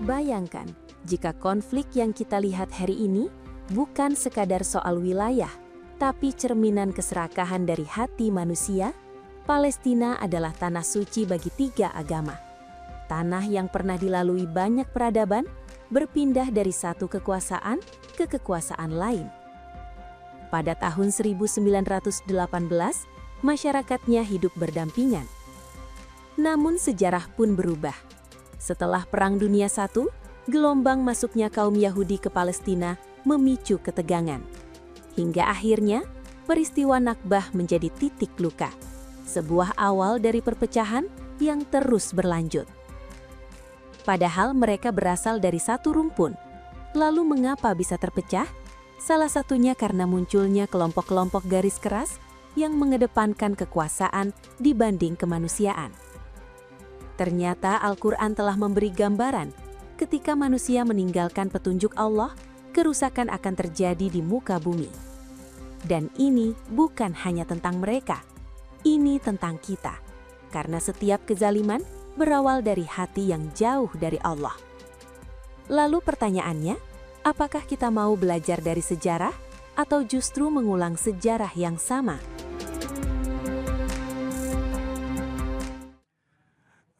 Bayangkan, jika konflik yang kita lihat hari ini bukan sekadar soal wilayah, tapi cerminan keserakahan dari hati manusia, Palestina adalah tanah suci bagi 3 agama. Tanah yang pernah dilalui banyak peradaban, berpindah dari satu kekuasaan ke kekuasaan lain. Pada tahun 1918, masyarakatnya hidup berdampingan. Namun sejarah pun berubah. Setelah Perang Dunia I, gelombang masuknya kaum Yahudi ke Palestina memicu ketegangan. Hingga akhirnya, peristiwa Nakbah menjadi titik luka. Sebuah awal dari perpecahan yang terus berlanjut. Padahal mereka berasal dari satu rumpun. Lalu mengapa bisa terpecah? Salah satunya karena munculnya kelompok-kelompok garis keras yang mengedepankan kekuasaan dibanding kemanusiaan. Ternyata Al-Quran telah memberi gambaran, ketika manusia meninggalkan petunjuk Allah, kerusakan akan terjadi di muka bumi. Dan ini bukan hanya tentang mereka, ini tentang kita. Karena setiap kezaliman berawal dari hati yang jauh dari Allah. Lalu pertanyaannya, apakah kita mau belajar dari sejarah atau justru mengulang sejarah yang sama?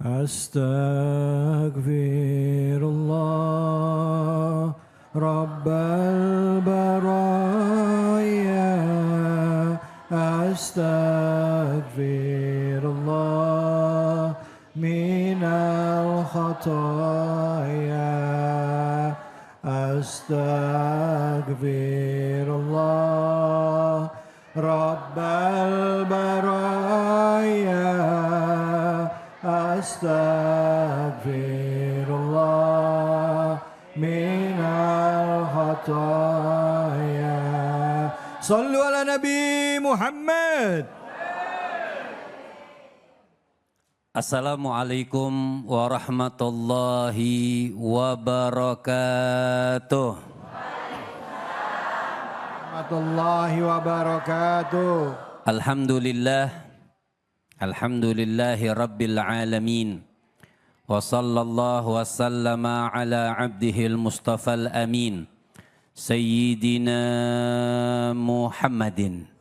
Astaghfirullah Rabbal baraya. Astaghfirullah minal khataya. Astaghfirullah Rabbal baraya. Astaghfirullah minal khataya. Sallu ala Nabi Muhammad. Assalamualaikum warahmatullahi wabarakatuh. Warahmatullahi wabarakatuh. Alhamdulillah. Alhamdulillahi rabbil alamin. Wa sallallahu wa sallama ala abdihil mustafal amin. Sayyidina Muhammadin.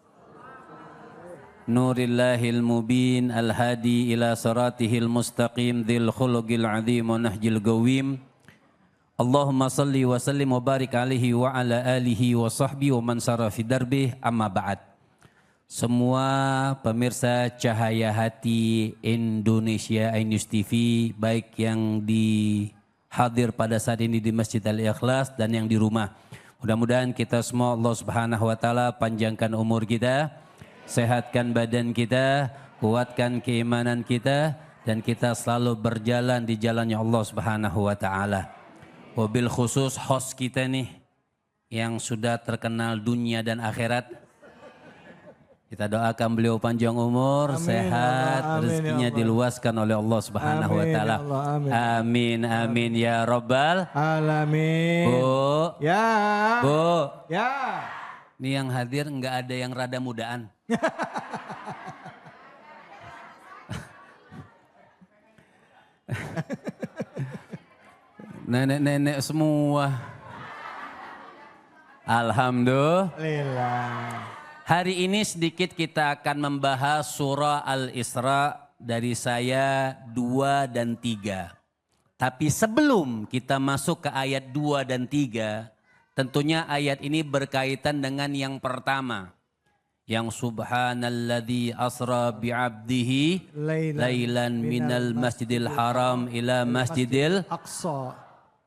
Nurillahil mubin al-hadi ila siratihil mustaqim dhil khuluqil azim wa nahjil gawim. Allahumma salli wa sallim wa barik alaihi wa ala alihi wa sahbihi wa man sara fi darbih, amma ba'd. Semua pemirsa Cahaya Hati Indonesia iNews TV, baik yang hadir pada saat ini di Masjid Al-Ikhlas dan yang di rumah. Mudah-mudahan kita semua Allah Subhanahu wa taala panjangkan umur kita, sehatkan badan kita, kuatkan keimanan kita, dan kita selalu berjalan di jalannya Allah Subhanahu wa taala. Wabil khusus host kita nih yang sudah terkenal dunia dan akhirat. Kita doakan beliau panjang umur, amin, sehat, Allah, rezekinya ya diluaskan oleh Allah Subhanahu wa taala. Amin, amin ya rabbal alamin. Bu. Ya. Bu. Ya. Ini yang hadir enggak ada yang rada mudaan. Nenek-nenek semua. Alhamdulillah. Hari ini sedikit kita akan membahas surah Al-Isra dari saya 2 dan 3. Tapi sebelum kita masuk ke ayat 2 dan 3, tentunya ayat ini berkaitan dengan yang pertama. Yang subhanalladzi asra bi'abdihi lailan minal masjidil haram ila masjidil aqsa.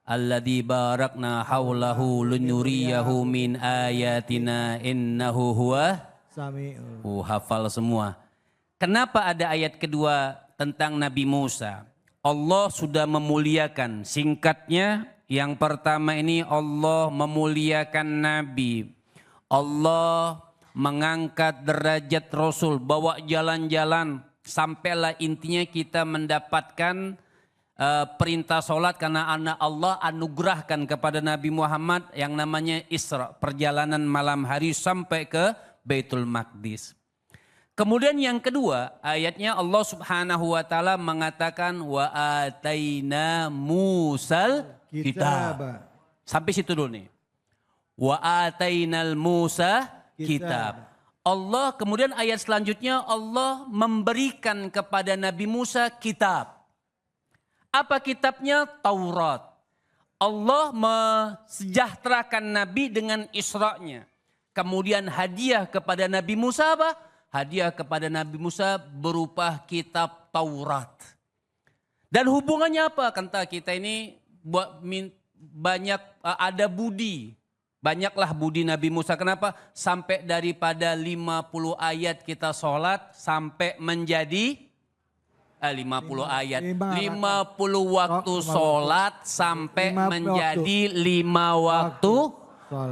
Alladzi barakna haulahu linuriyahu min ayatina innahu huwa sami'un. Hafal semua. Kenapa ada ayat kedua tentang Nabi Musa? Allah sudah memuliakan. Singkatnya, yang pertama ini Allah memuliakan Nabi. Allah mengangkat derajat Rasul, bawa jalan-jalan. Sampailah intinya kita mendapatkan perintah sholat karena anak Allah anugerahkan kepada Nabi Muhammad yang namanya Isra, perjalanan malam hari sampai ke Baitul Maqdis. Kemudian yang kedua, ayatnya Allah Subhanahu wa taala mengatakan wa ataina Musal kitab. Sampai situ dulu nih. Wa atainal Musa kitab. Allah kemudian ayat selanjutnya Allah memberikan kepada Nabi Musa kitab. Apa kitabnya? Taurat. Allah mensejahterakan Nabi dengan Isra-nya. Kemudian hadiah kepada Nabi Musa apa? Hadiah kepada Nabi Musa berupa kitab Taurat. Dan hubungannya apa? Kata kita ini banyak ada budi. Banyaklah budi Nabi Musa. Kenapa? Sampai daripada 50 ayat kita sholat sampai menjadi 50 ayat. 50 waktu sholat sampai menjadi 5 waktu.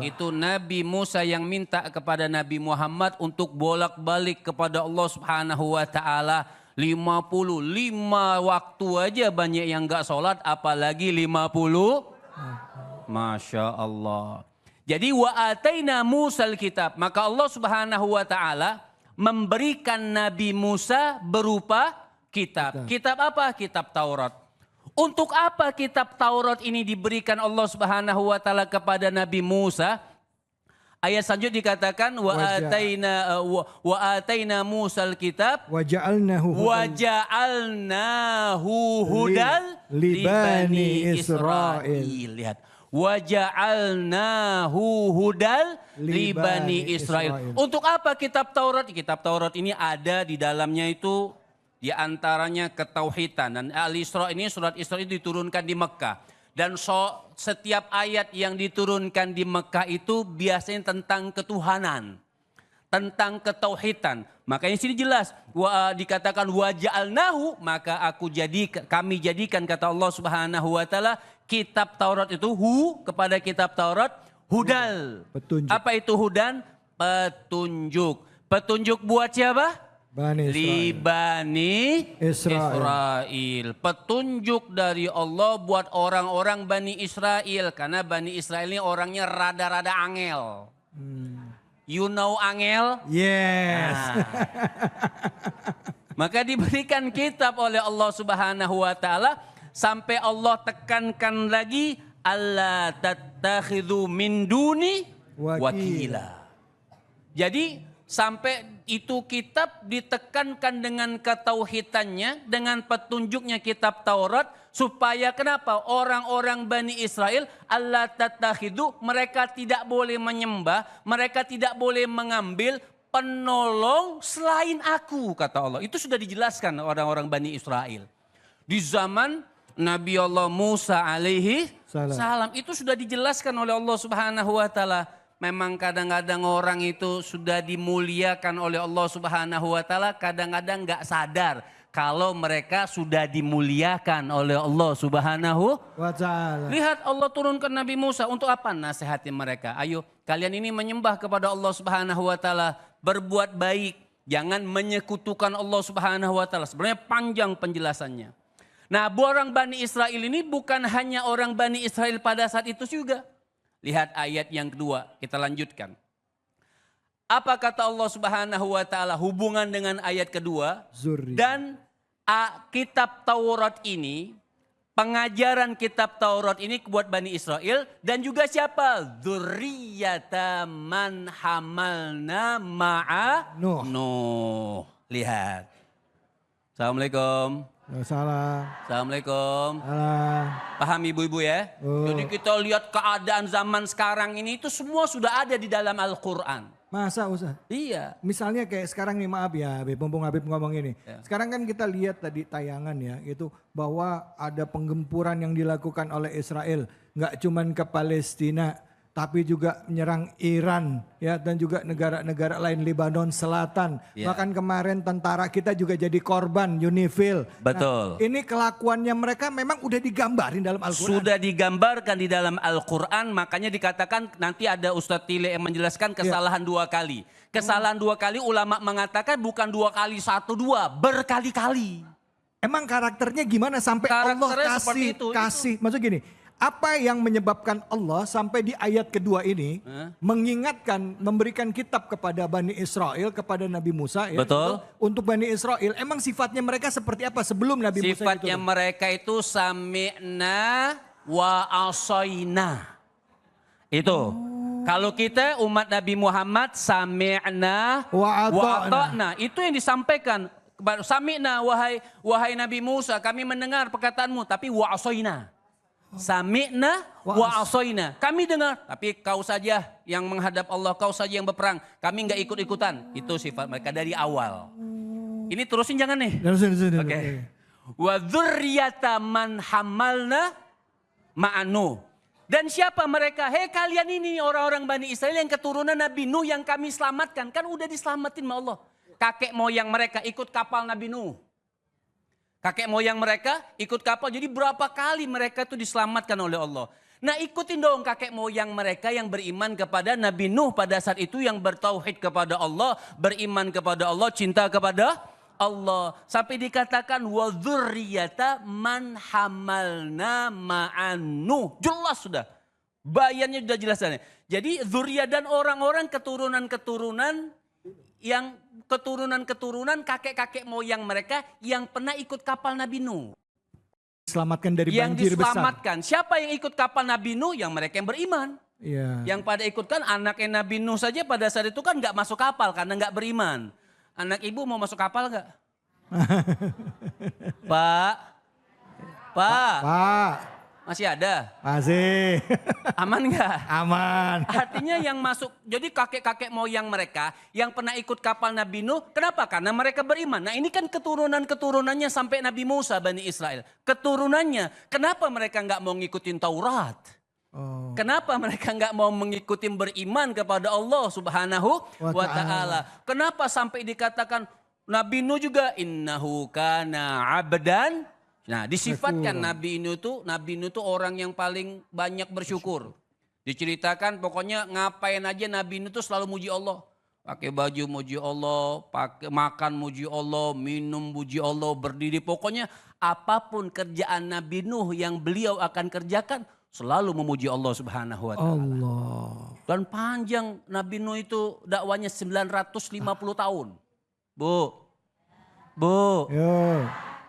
Itu Nabi Musa yang minta kepada Nabi Muhammad untuk bolak-balik kepada Allah Subhanahu wa taala 55 waktu aja banyak yang enggak sholat apalagi 50. Masya Allah. Jadi wa ataina Musal kitab, maka Allah Subhanahu wa taala memberikan Nabi Musa berupa kitab. Kitab apa? Kitab Taurat. Untuk apa kitab Taurat ini diberikan Allah Subhanahu wa taala kepada Nabi Musa? Ayat selanjutnya dikatakan wa ataina Musal kitab wa ja'alnahu hudal li bani Israil. Lihat. Wa ja'alnahu hudal li bani Israil. Untuk apa kitab Taurat? Kitab Taurat ini ada di dalamnya itu di antaranya ketauhidan. Dan Al-Isra ini, surat Isra itu diturunkan di Mekah. Dan setiap ayat yang diturunkan di Mekah itu biasanya tentang ketuhanan. Tentang ketauhidan. Makanya sini jelas. Dikatakan wa ja'alnahu, maka kami jadikan kata Allah Subhanahu wa taala kitab Taurat itu kepada kitab Taurat hudal. Petunjuk. Apa itu hudan? Petunjuk. Petunjuk buat siapa? Bani Israel. Petunjuk dari Allah buat orang-orang Bani Israel. Karena Bani Israel ini orangnya rada-rada angel. You know angel? Yes. Nah. Maka diberikan kitab oleh Allah Subhanahu wa taala sampai Allah tekankan lagi alla tattakhidhu min duni wakila. Jadi sampai itu kitab ditekankan dengan ketauhidannya, dengan petunjuknya kitab Taurat. Supaya kenapa? Orang-orang Bani Israel, Allah tattakhidhu, mereka tidak boleh menyembah, mereka tidak boleh mengambil penolong selain aku, kata Allah. Itu sudah dijelaskan orang-orang Bani Israel. Di zaman Nabi Allah Musa alaihi salam, itu sudah dijelaskan oleh Allah Subhanahu wa taala. Memang kadang-kadang orang itu sudah dimuliakan oleh Allah Subhanahu wa taala, kadang-kadang enggak sadar kalau mereka sudah dimuliakan oleh Allah Subhanahu wa taala. Lihat Allah turunkan Nabi Musa untuk apa? Nasihati mereka. Ayo kalian ini menyembah kepada Allah Subhanahu wa taala, berbuat baik, jangan menyekutukan Allah Subhanahu wa taala. Sebenarnya panjang penjelasannya. Nah, orang Bani Israel ini bukan hanya orang Bani Israel pada saat itu juga. Lihat ayat yang kedua, kita lanjutkan. Apa kata Allah Subhanahu wa taala hubungan dengan ayat kedua? Dan kitab Taurat ini, pengajaran kitab Taurat ini buat Bani Israel dan juga siapa? Dzurriyyata man hamalna ma'a Nuh. Lihat. Assalamualaikum. Assalamualaikum. Paham ibu-ibu ya? Jadi kita lihat keadaan zaman sekarang ini itu semua sudah ada di dalam Al-Quran. Masa Ustaz? Iya. Misalnya kayak sekarang nih, maaf ya Habib, mumpung Habib ngomong ini. Ya. Sekarang kan kita lihat tadi tayangan ya, itu bahwa ada penggempuran yang dilakukan oleh Israel. Nggak cuman ke Palestina, tapi juga menyerang Iran ya, dan juga negara-negara lain, Lebanon Selatan. Ya. Bahkan kemarin tentara kita juga jadi korban UNIFIL. Betul. Nah, ini kelakuannya mereka memang udah digambarin dalam Al-Quran. Sudah digambarkan di dalam Al-Quran, makanya dikatakan nanti ada Ustadz Tile yang menjelaskan kesalahan dua kali. Kesalahan dua kali ulama mengatakan bukan 2 kali 1 2, berkali-kali. Emang karakternya gimana sampai Karakternya Allah seperti itu. kasih, maksud gini. Apa yang menyebabkan Allah sampai di ayat kedua ini mengingatkan, memberikan kitab kepada Bani Israel, kepada Nabi Musa ya. Betul. Untuk Bani Israel, emang sifatnya mereka seperti apa sebelum Nabi Musa itu? Sifatnya mereka itu sami'na wa asoina. Itu. Kalau kita umat Nabi Muhammad sami'na wa ata'na. Itu yang disampaikan. Sami'na wahai Nabi Musa, kami mendengar perkataanmu, tapi wa asoina. Sami'na wa asoina. Kami dengar, tapi kau saja yang menghadap Allah, kau saja yang berperang. Kami enggak ikut-ikutan. Itu sifat mereka dari awal. Ini terusin jangan nih. Oke. Wa dzurriyyata man hamalna ma'anu. Dan siapa mereka? Hei kalian ini orang-orang Bani Israel yang keturunan Nabi Nuh yang kami selamatkan. Kan udah diselamatin sama Allah. Kakek moyang mereka ikut kapal Nabi Nuh. Kakek moyang mereka ikut kapal. Jadi berapa kali mereka itu diselamatkan oleh Allah. Nah ikutin dong kakek moyang mereka yang beriman kepada Nabi Nuh pada saat itu. Yang bertauhid kepada Allah. Beriman kepada Allah. Cinta kepada Allah. Sampai dikatakan wa dzurriyyata man hamalna ma'an Nuh. Jelas sudah. Bayannya sudah jelas. Jadi dzurriyyah dan orang-orang keturunan-keturunan yang keturunan kakek-kakek moyang mereka yang pernah ikut kapal Nabi Nuh. Diselamatkan dari yang banjir diselamatkan. besar. Siapa yang ikut kapal Nabi Nuh? Yang mereka yang beriman. Iya. Yang pada ikutkan anaknya Nabi Nuh saja pada saat itu kan nggak masuk kapal karena nggak beriman. Anak ibu mau masuk kapal nggak? Pak. Masih ada? Masih. Aman nggak? Aman. Artinya yang masuk, jadi kakek-kakek moyang mereka yang pernah ikut kapal Nabi Nuh, kenapa? Karena mereka beriman. Nah ini kan keturunan-keturunannya sampai Nabi Musa, Bani Israel. Keturunannya, kenapa mereka nggak mau ngikutin Taurat? Oh. Kenapa mereka nggak mau mengikuti beriman kepada Allah Subhanahu wa Ta'ala? Kenapa sampai dikatakan Nabi Nuh juga innahu kana abdan. Nah disifatkan Nabi Nuh itu orang yang paling banyak bersyukur. Diceritakan pokoknya ngapain aja Nabi Nuh itu selalu muji Allah. Pakai baju muji Allah, pakai makan muji Allah, minum muji Allah, berdiri. Pokoknya apapun kerjaan Nabi Nuh yang beliau akan kerjakan selalu memuji Allah Subhanahu wa Ta'ala. Allah. Dan panjang Nabi Nuh itu dakwanya 950 tahun. Bu. Yo.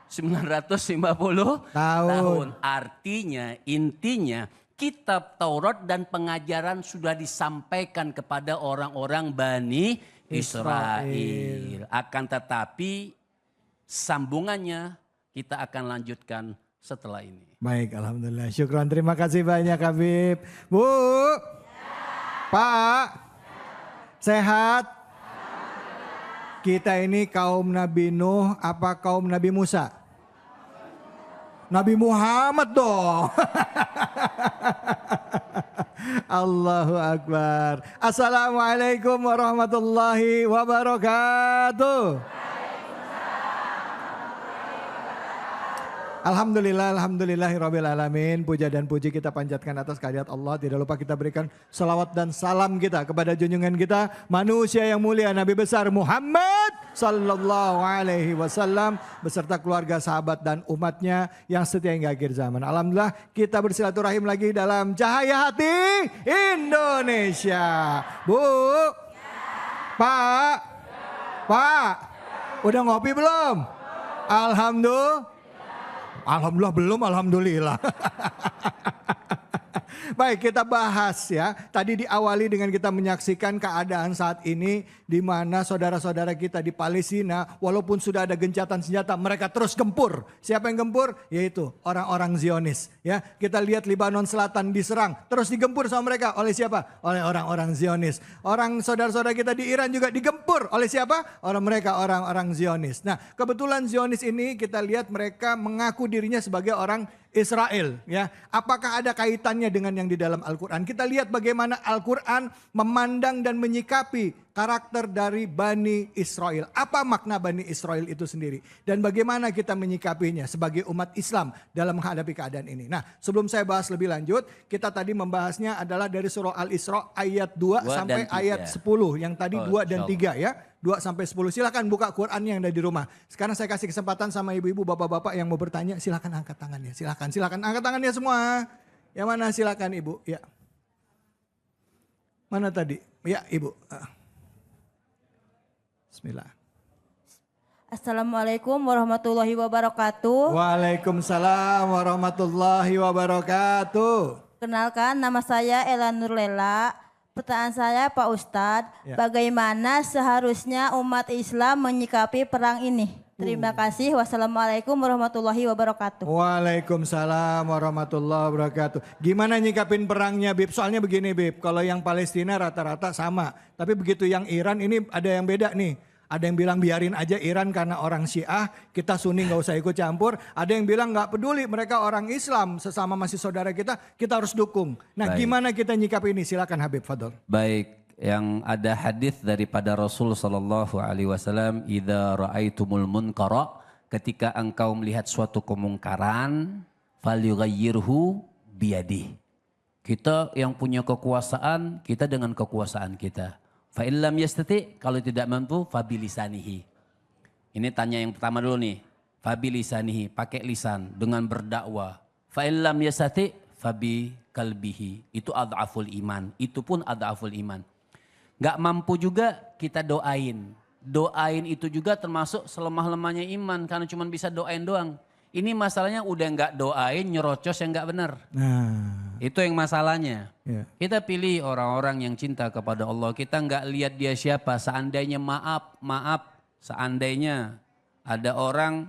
950 tahun. Artinya, intinya kitab Taurat dan pengajaran sudah disampaikan kepada orang-orang Bani Israel. Akan tetapi sambungannya kita akan lanjutkan setelah ini. Baik, alhamdulillah. Syukran, terima kasih banyak Habib. Bu, Pak, sehat? Kita ini kaum Nabi Nuh apa kaum Nabi Musa? Nabi Muhammad dong. Allahu Akbar. Assalamualaikum warahmatullahi wabarakatuh. Alhamdulillahirabbil alamin. Puja dan puji kita panjatkan atas kehadirat Allah. Tidak lupa kita berikan salawat dan salam kita kepada junjungan kita, manusia yang mulia, Nabi besar Muhammad sallallahu alaihi wasallam beserta keluarga, sahabat dan umatnya yang setia hingga akhir zaman. Alhamdulillah kita bersilaturahim lagi dalam Cahaya Hati Indonesia. Bu, Pak, udah ngopi belum? Alhamdulillah belum, alhamdulillah. Baik, kita bahas ya. Tadi diawali dengan kita menyaksikan keadaan saat ini di mana saudara-saudara kita di Palestina walaupun sudah ada gencatan senjata, mereka terus gempur. Siapa yang gempur? Yaitu orang-orang Zionis. Ya, kita lihat Lebanon Selatan diserang, terus digempur sama mereka oleh siapa? Oleh orang-orang Zionis. Orang saudara-saudara kita di Iran juga digempur oleh siapa? Orang-orang Zionis. Nah, kebetulan Zionis ini kita lihat mereka mengaku dirinya sebagai orang Israel, ya. Apakah ada kaitannya dengan yang di dalam Al-Quran? Kita lihat bagaimana Al-Quran memandang dan menyikapi karakter dari Bani Israel. Apa makna Bani Israel itu sendiri? Dan bagaimana kita menyikapinya sebagai umat Islam dalam menghadapi keadaan ini. Nah, sebelum saya bahas lebih lanjut, kita tadi membahasnya adalah dari surah Al-Isra ayat 2 sampai ayat 10. Yang tadi 2 dan 3 ya. 2 sampai 10. Silakan buka Qurannya yang ada di rumah. Sekarang saya kasih kesempatan sama ibu-ibu, bapak-bapak yang mau bertanya, silakan angkat tangannya. Silakan angkat tangannya semua. Yang mana silakan Ibu? Ya. Mana tadi? Ya Ibu. Bismillah. Assalamualaikum warahmatullahi wabarakatuh. Waalaikumsalam warahmatullahi wabarakatuh. Kenalkan, nama saya Ela Nurlela. Pertanyaan saya Pak Ustadz, bagaimana seharusnya umat Islam menyikapi perang ini? Terima kasih. Wassalamualaikum warahmatullahi wabarakatuh. Waalaikumsalam warahmatullahi wabarakatuh. Gimana nyikapin perangnya Bib? Soalnya begini Bib, kalau yang Palestina rata-rata sama. Tapi begitu yang Iran ini ada yang beda nih. Ada yang bilang biarin aja Iran karena orang Syiah, kita Sunni nggak usah ikut campur. Ada yang bilang nggak peduli, mereka orang Islam, sesama masih saudara kita harus dukung. Nah gimana kita nyikap ini? Silakan Habib Fadol. Baik, yang ada hadis daripada Rasul sallallahu alaihi wasallam, "Idza ra'aitumul munkara," ketika engkau melihat suatu kemungkaran, falyughayyirhu biyadihi. Kita yang punya kekuasaan, kita dengan kekuasaan kita. Fa illam yastati, kalau tidak mampu, fabilisanihi. Ini tanya yang pertama dulu nih. Fabilisanihi, pakai lisan dengan berdakwah. Fa illam yastati, fabi kalbihi. Itu adhaful iman. Itu pun adhaful iman. Gak mampu juga kita doain. Doain itu juga termasuk selemah-lemahnya iman karena cuma bisa doain doang. Ini masalahnya udah nggak doain, nyerocos yang nggak benar. Nah, itu yang masalahnya. ya. Kita pilih orang-orang yang cinta kepada Allah. Kita nggak lihat dia siapa. Seandainya maaf, seandainya ada orang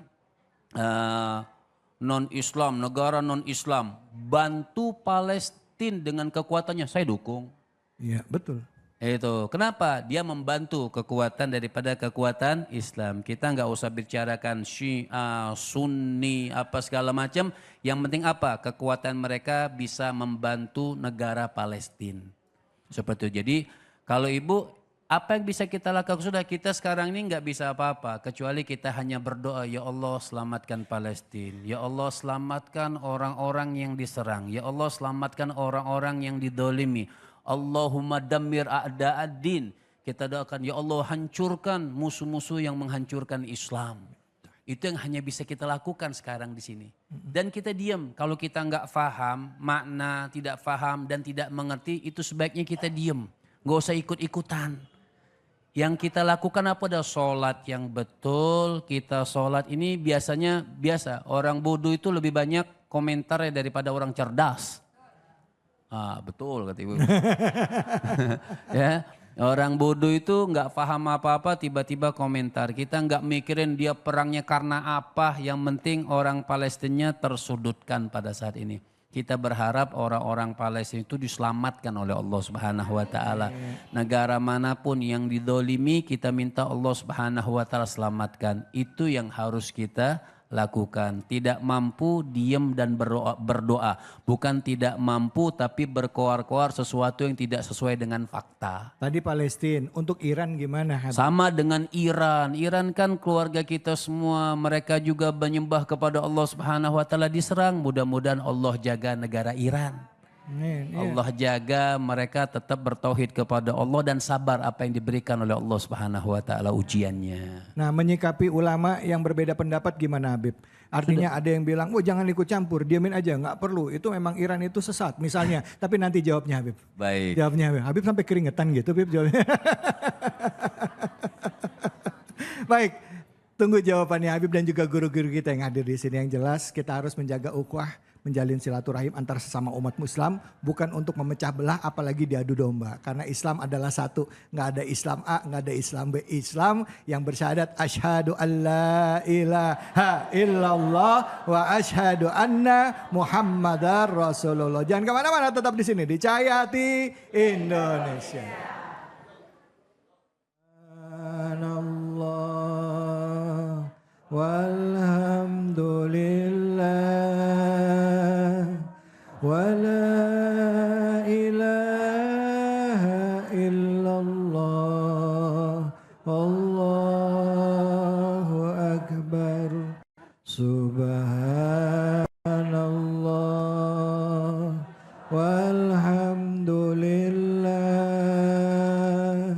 non-Islam, negara non-Islam, bantu Palestina dengan kekuatannya, saya dukung. Iya betul. Itu kenapa dia membantu kekuatan daripada kekuatan Islam. Kita nggak usah bicarakan Syiah, Sunni, apa segala macam. Yang penting apa? Kekuatan mereka bisa membantu negara Palestina. Seperti itu. Jadi kalau Ibu, apa yang bisa kita lakukan? Sudah, kita sekarang ini nggak bisa apa-apa kecuali kita hanya berdoa, ya Allah selamatkan Palestina, ya Allah selamatkan orang-orang yang diserang, ya Allah selamatkan orang-orang yang didolimi. Allahumma dammir a'da'ad-din. Kita doakan, ya Allah hancurkan musuh-musuh yang menghancurkan Islam. Itu yang hanya bisa kita lakukan sekarang di sini. Dan kita diam. Kalau kita nggak faham makna, tidak faham dan tidak mengerti, itu sebaiknya kita diam. Nggak usah ikut-ikutan. Yang kita lakukan apa? Ada sholat yang betul. Kita sholat ini biasa. Orang bodoh itu lebih banyak komentarnya daripada orang cerdas. Ah, betul kata Ibu. Ya, orang bodoh itu nggak paham apa-apa tiba-tiba komentar. Kita nggak mikirin dia perangnya karena apa. Yang penting orang Palestina tersudutkan pada saat ini. Kita berharap orang-orang Palestina itu diselamatkan oleh Allah Subhanahu wa taala. Negara manapun yang didolimi, kita minta Allah Subhanahu wa taala selamatkan. Itu yang harus kita lakukan. Tidak mampu diam dan berdoa. Bukan tidak mampu tapi berkoar-koar sesuatu yang tidak sesuai dengan fakta. Tadi Palestina, untuk Iran gimana Habib? Sama dengan Iran. Iran kan keluarga kita semua, mereka juga menyembah kepada Allah Subhanahu wa taala diserang. Mudah-mudahan Allah jaga negara Iran. Amin, iya. Allah jaga mereka tetap bertauhid kepada Allah dan sabar apa yang diberikan oleh Allah Subhanahu wa taala ujiannya. Nah, menyikapi ulama yang berbeda pendapat gimana Habib? Artinya ada yang bilang, "Oh, jangan ikut campur, diamin aja, nggak perlu. Itu memang Iran itu sesat." Misalnya, tapi nanti jawabnya Habib. Baik. Jawabnya Habib. Habib sampai keringetan gitu, Habib jawabnya. Baik, tunggu jawabannya Habib dan juga guru-guru kita yang hadir di sini. Yang jelas kita harus menjaga ukhuwah, menjalin silaturahim antar sesama umat Islam, bukan untuk memecah belah apalagi diadu domba. Karena Islam adalah satu, nggak ada Islam A, nggak ada Islam B. Islam yang bersyahadat asyhadu alla ilaha illallah wa asyhadu anna Muhammadar Rasulullah. Jangan kemana-mana, tetap di sini di Cahayati Indonesia. Subhanallah walhamdulillah wala ilaha illallah Allahu akbar subhanallah walhamdulillah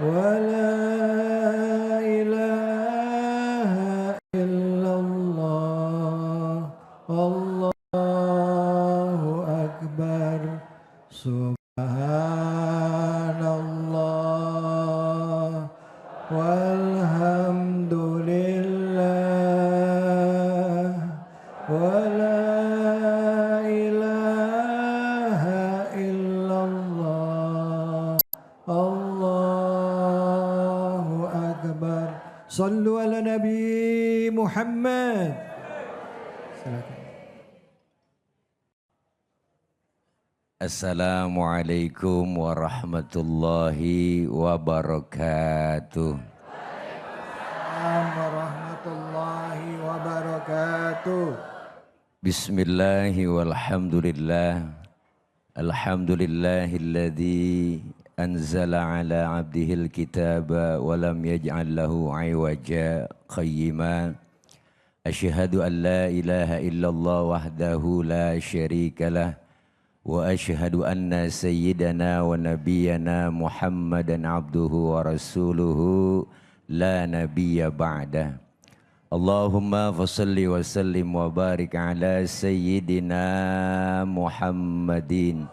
wala ilaha illallah Allahu akbar Sallu ala Nabi Muhammad. Silakan. Assalamualaikum warahmatullahi wabarakatuh. Assalamualaikum warahmatullahi wabarakatuh. Bismillahi walhamdulillah. Alhamdulillahilladzi anzala ala abdihil kitaba wa lam yaj'al lahu iwaja qayyima. Asyhadu an la ilaha illallah wahdahu la syarikalah. Wa asyhadu anna sayyidana wa nabiyyana Muhammadan abduhu wa rasuluhu la nabiyya ba'dah. Allahumma fasalli wa sallim wa barik ala sayyidina Muhammadin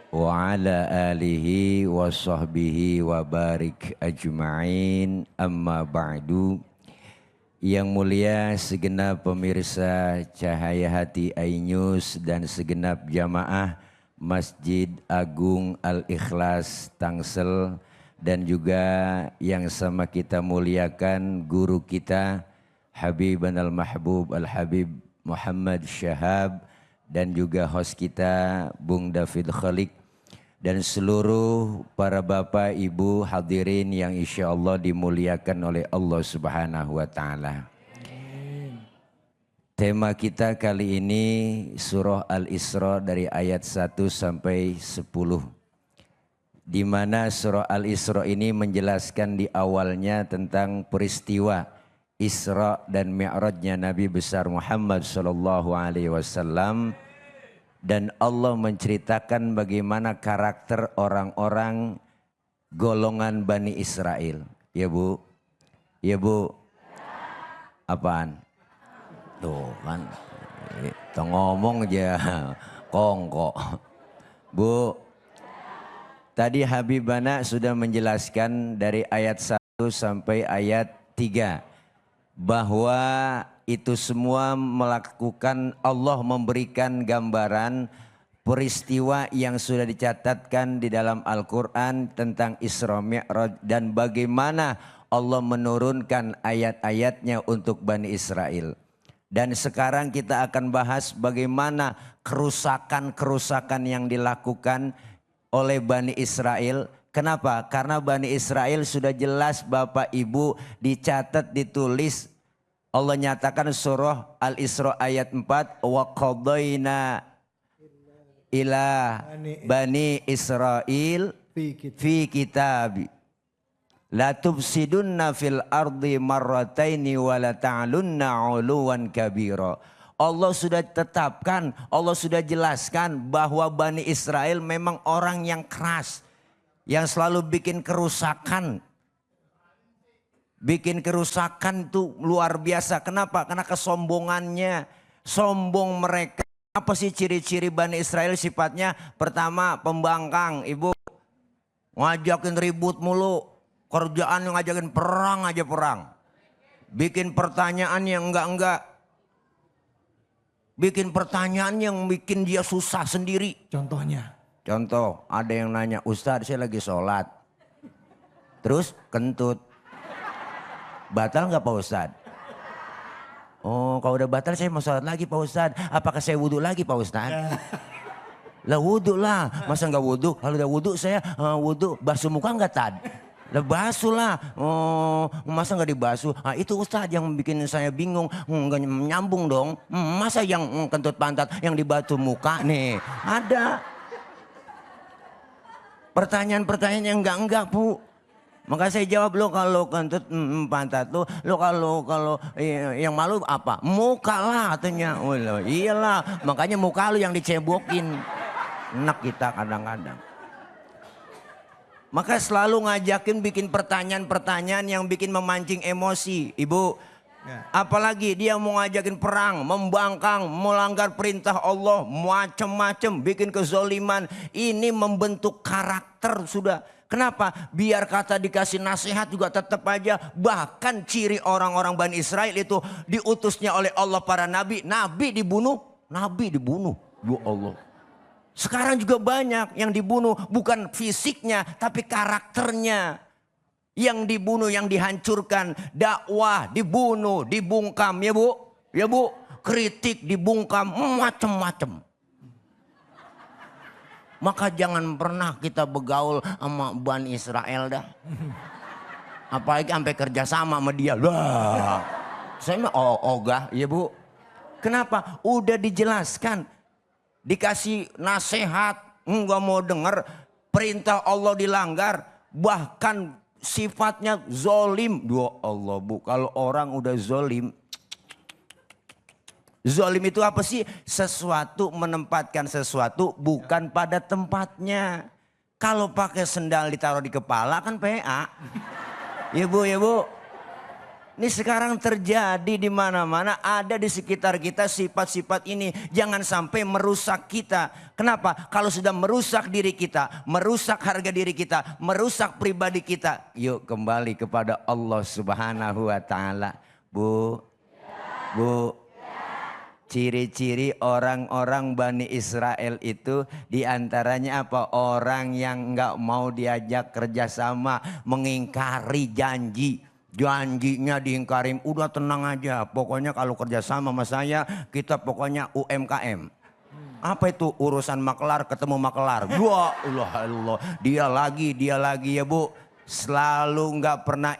wa ala alihi wa sahbihi wa barik ajma'in, amma ba'du. Yang mulia segenap pemirsa Cahaya Hati iNews dan segenap jamaah Masjid Agung Al-Ikhlas Tangsel, dan juga yang sama kita muliakan guru kita Habiban Al-Mahbub Al-Habib Muhammad Syahab, dan juga host kita Bung David Khalik, dan seluruh para bapak ibu hadirin yang insya Allah dimuliakan oleh Allah Subhanahu wa Ta'ala. Tema kita kali ini surah Al-Isra dari ayat 1 sampai 10. Di mana surah Al-Isra ini menjelaskan di awalnya tentang peristiwa Isra dan Mi'rajnya Nabi besar Muhammad sallallahu alaihi wasallam, dan Allah menceritakan bagaimana karakter orang-orang golongan Bani Israel. Ya Bu? Ya Bu? Apaan? Tuh kan, kita ngomong aja kongko. Bu, tadi Habibana sudah menjelaskan dari ayat 1 sampai ayat 3 bahwa itu semua melakukan, Allah memberikan gambaran peristiwa yang sudah dicatatkan di dalam Al-Quran tentang Isra Mi'raj, dan bagaimana Allah menurunkan ayat-ayatnya untuk Bani Israel. Dan sekarang kita akan bahas bagaimana kerusakan-kerusakan yang dilakukan oleh Bani Israel. Kenapa? Karena Bani Israel sudah jelas Bapak Ibu dicatat, ditulis. Allah nyatakan surah Al-Isra ayat 4, wa qadaina ila Bani Israel fi kitabi la tufsidunna fil ardi marrataini wa la ta'lunna 'uluwan kabira. Allah sudah tetapkan, Allah sudah jelaskan bahwa Bani Israel memang orang yang keras, yang selalu bikin kerusakan. Bikin kerusakan itu luar biasa. Kenapa? Karena kesombongannya. Sombong mereka. Apa sih ciri-ciri Bani Israel sifatnya? Pertama, pembangkang. Ibu, ngajakin ribut mulu. Kerjaan yang ngajakin perang aja perang. Bikin pertanyaan yang enggak-enggak. Bikin pertanyaan yang bikin dia susah sendiri. Contohnya? Contoh, ada yang nanya, Ustadz saya lagi sholat. Terus kentut. Batal nggak Pak Ustadz? Oh, kalau udah batal saya mau sholat lagi Pak Ustadz. Apakah saya wudhu lagi Pak Ustadz? Lah wudhu lah, masa nggak wudhu? Kalau udah wudhu saya wudhu, basuh muka nggak Tad? Lah basuh lah, oh, masa nggak dibasuh? Nah, itu Ustadz yang bikin saya bingung, nggak nyambung dong. Masa yang kentut pantat yang dibasuh muka nih? Ada. Pertanyaan-pertanyaan yang enggak Bu. Maka saya jawab, lo kalau kentut pantat lo kalau yang malu apa? Muka lah katanya. Oh, iyalah, makanya muka lo yang dicebokin. Enak kita kadang-kadang. Maka selalu ngajakin bikin pertanyaan-pertanyaan yang bikin memancing emosi. Ibu, apalagi dia mau ngajakin perang, membangkang, melanggar perintah Allah, macam-macam, bikin kezoliman. Ini membentuk karakter sudah. Kenapa? Biar kata dikasih nasihat juga tetap aja. Bahkan ciri orang-orang Bani Israel itu diutusnya oleh Allah para nabi. Nabi dibunuh. Ya Allah. Sekarang juga banyak yang dibunuh. Bukan fisiknya tapi karakternya. Yang dibunuh, yang dihancurkan, dakwah dibunuh, dibungkam ya Bu. Ya Bu, kritik dibungkam, macam-macam. Maka jangan pernah kita begaul sama Bani Israel dah. Apalagi sampai kerja sama dia. Lah. Saya mah ogah ya Bu. Kenapa? Udah dijelaskan. Dikasih nasihat, enggak mau dengar, perintah Allah dilanggar, bahkan sifatnya zolim. Ya Allah Bu, kalau orang udah zolim. Zolim itu apa sih? Sesuatu, menempatkan sesuatu bukan pada tempatnya. Kalau pakai sendal ditaruh di kepala kan PA. Ya Bu, ya Bu. Ini sekarang terjadi di mana-mana, ada di sekitar kita sifat-sifat ini. Jangan sampai merusak kita. Kenapa? Kalau sudah merusak diri kita, merusak harga diri kita, merusak pribadi kita. Yuk kembali kepada Allah Subhanahu wa Ta'ala. Bu, Bu. Ciri-ciri orang-orang Bani Israel itu diantaranya apa? Orang yang nggak mau diajak kerjasama, mengingkari janji. Janjinya diingkarin, udah tenang aja. Pokoknya kalau kerjasama sama saya, kita pokoknya UMKM. Apa itu? Urusan makelar ketemu makelar. Wah, Allah, dia lagi ya Bu. Selalu nggak pernah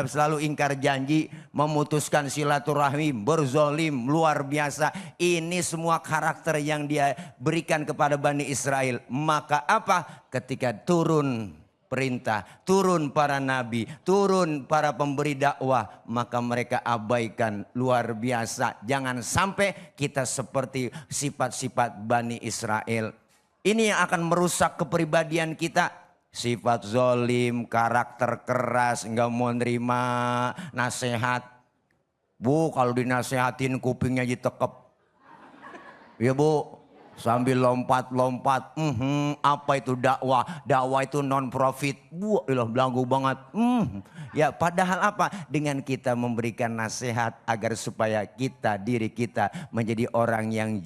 selalu ingkar janji, memutuskan silaturahmi, berzolim, luar biasa. Ini semua karakter yang dia berikan kepada Bani Israel. Maka apa? Ketika turun perintah, turun para nabi, turun para pemberi dakwah, maka mereka abaikan, luar biasa. Jangan sampai kita seperti sifat-sifat Bani Israel. Ini yang akan merusak kepribadian kita. Sifat zolim, karakter keras, nggak mau nerima nasihat. Bu, kalau dinasehatin kupingnya ditekep. Ya Bu, sambil lompat-lompat. Apa itu dakwah? Dakwah itu non profit. Bu, belagu banget. Ya padahal apa? Dengan kita memberikan nasihat agar supaya diri kita menjadi orang yang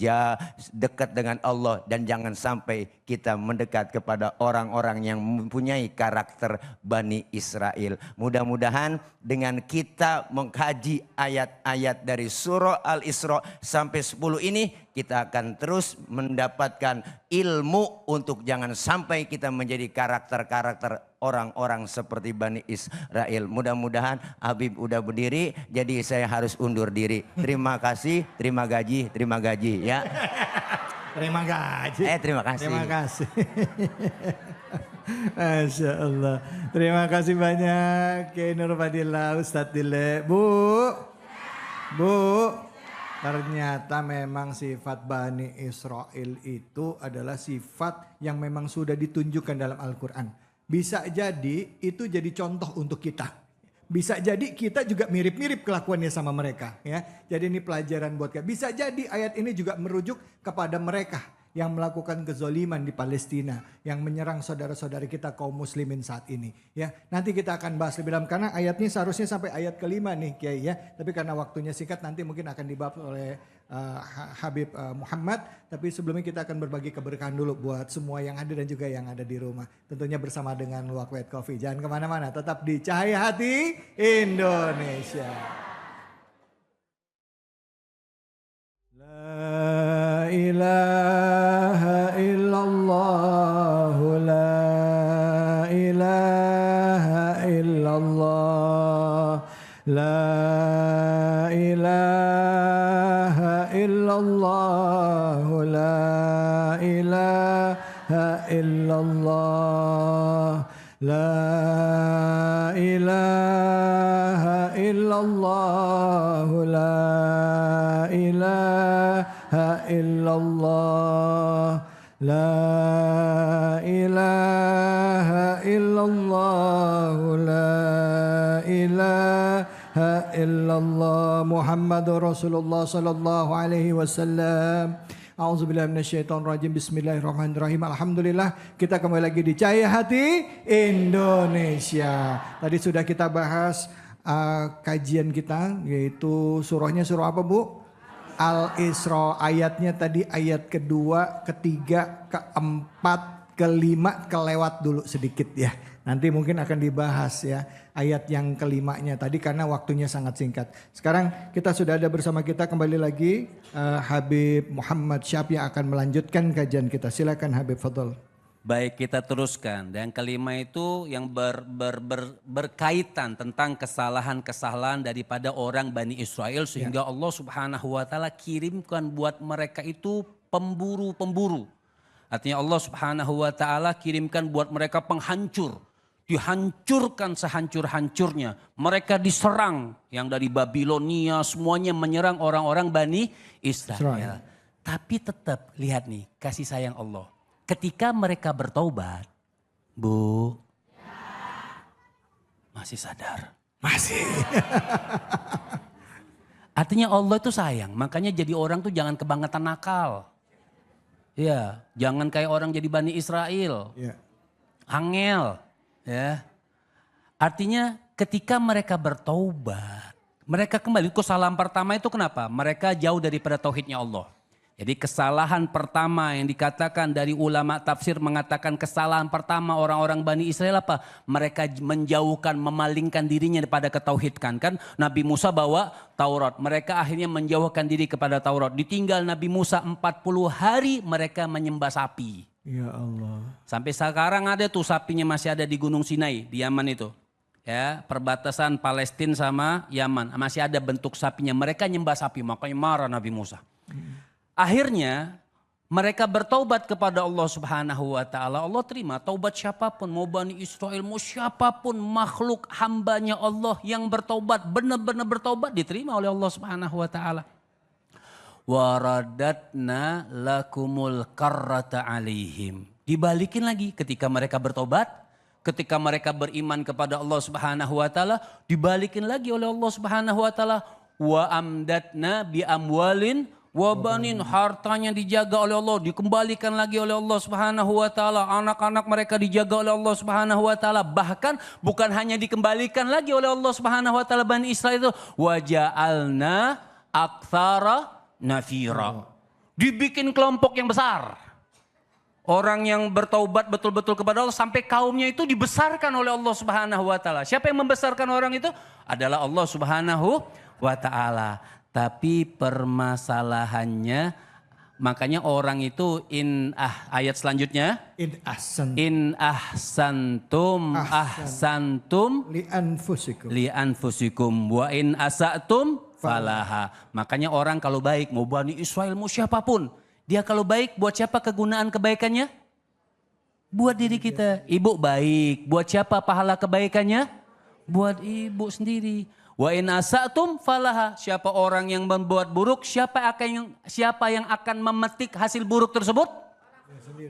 dekat dengan Allah. Dan jangan sampai kita mendekat kepada orang-orang yang mempunyai karakter Bani Israel. Mudah-mudahan dengan kita mengkaji ayat-ayat dari surah Al-Isra sampai 10 ini, kita akan terus mendapatkan ilmu untuk jangan sampai kita menjadi karakter-karakter orang-orang seperti Bani Israel. Mudah-mudahan Habib udah berdiri, jadi saya harus undur diri. Terima kasih, terima gaji ya. Terima gaji. Terima kasih. Terima kasih. Masya Allah. Terima kasih banyak Kiai Nur Fadillah, Ustadz Dile. Bu, ternyata memang sifat Bani Israel itu adalah sifat yang memang sudah ditunjukkan dalam Al-Quran. Bisa jadi itu jadi contoh untuk kita. Bisa jadi kita juga mirip-mirip kelakuannya sama mereka, ya. Jadi ini pelajaran buat kita. Bisa jadi ayat ini juga merujuk kepada mereka yang melakukan kezoliman di Palestina, yang menyerang saudara-saudara kita kaum muslimin saat ini, ya. Nanti kita akan bahas lebih dalam karena ayatnya seharusnya sampai ayat kelima nih, Kiai, ya. Tapi karena waktunya singkat nanti mungkin akan dibahas oleh Habib Muhammad. Tapi sebelumnya kita akan berbagi keberkahan dulu buat semua yang hadir dan juga yang ada di rumah. Tentunya bersama dengan Luwak White Coffee. Jangan kemana-mana, tetap di Cahaya Hati Indonesia. La ilaha illallah, la ilaha illallah, la ilaha illallah, la ilaha illallah, la ilaha illallah, la ilaha illallah, la ilaha illallah, la ilaha illallah, Muhammadur Rasulullah sallallahu alaihi wasallam. A'udzubillahi minasyaitonirrajim. Bismillahirrahmanirrahim. Alhamdulillah, kita kembali lagi di Cahaya Hati Indonesia. Tadi sudah kita bahas kajian kita, yaitu surahnya surah apa, Bu? Al-Isra. Ayatnya tadi ayat kedua, ketiga, keempat, kelima kelewat dulu sedikit ya. Nanti mungkin akan dibahas ya ayat yang kelimanya tadi karena waktunya sangat singkat. Sekarang kita sudah ada bersama kita kembali lagi Habib Muhammad Syab yang akan melanjutkan kajian kita. Silakan Habib, fadhol. Baik, kita teruskan. Dan kelima itu yang berkaitan tentang kesalahan-kesalahan daripada orang Bani Israel sehingga Allah Subhanahu wa taala kirimkan buat mereka itu pemburu-pemburu. Artinya Allah Subhanahu wa taala kirimkan buat mereka penghancur. Dihancurkan sehancur-hancurnya. Mereka diserang yang dari Babilonia semuanya menyerang orang-orang Bani Israel. Tapi tetap lihat nih kasih sayang Allah. Ketika mereka bertaubat, Bu, masih sadar? Masih. Artinya Allah itu sayang, makanya jadi orang tuh jangan kebangetan nakal. Ya, jangan kayak orang jadi Bani Israel. Ya. Angel, ya. Artinya ketika mereka bertaubat, mereka kembali. Kesalahan pertama itu kenapa? Mereka jauh daripada tauhidnya Allah. Jadi kesalahan pertama yang dikatakan dari ulama tafsir mengatakan kesalahan pertama orang-orang Bani Israel apa? Mereka menjauhkan, memalingkan dirinya daripada ketauhidkan. Kan Nabi Musa bawa Taurat. Mereka akhirnya menjauhkan diri kepada Taurat. Ditinggal Nabi Musa 40 hari mereka menyembah sapi. Ya Allah. Sampai sekarang ada tuh sapinya masih ada di Gunung Sinai di Yaman itu. Ya, perbatasan Palestina sama Yaman. Masih ada bentuk sapinya. Mereka nyembah sapi, makanya marah Nabi Musa. Akhirnya mereka bertaubat kepada Allah Subhanahu wa taala. Allah terima taubat siapapun, mau Bani Israel, mau siapapun makhluk hambanya Allah yang bertaubat, benar-benar bertaubat diterima oleh Allah Subhanahu wa taala. Waradatna lakumul karrata alaihim. Dibalikin lagi ketika mereka bertobat, ketika mereka beriman kepada Allah Subhanahu wa taala, dibalikin lagi oleh Allah Subhanahu wa taala, wa amdatna bi amwalin wa banin, hartanya dijaga oleh Allah, dikembalikan lagi oleh Allah Subhanahu wa taala, anak-anak mereka dijaga oleh Allah Subhanahu wa taala, bahkan bukan hanya dikembalikan lagi oleh Allah Subhanahu wa taala Bani Israel itu, wa ja'alna aktsara nafira. Dibikin kelompok yang besar. Orang yang bertaubat betul-betul kepada Allah sampai kaumnya itu dibesarkan oleh Allah Subhanahu wa taala. Siapa yang membesarkan orang itu? Adalah Allah Subhanahu wa taala. Tapi permasalahannya, makanya orang itu ayat selanjutnya. In ahsantum li anfusikum wa in asatum falaha. Makanya orang kalau baik, mau Bani Israel, mau siapapun. Dia kalau baik, buat siapa kegunaan kebaikannya? Buat diri kita. Ibu baik, buat siapa pahala kebaikannya? Buat ibu sendiri. Wa in asatum falaha. Siapa orang yang membuat buruk, siapa yang akan memetik hasil buruk tersebut?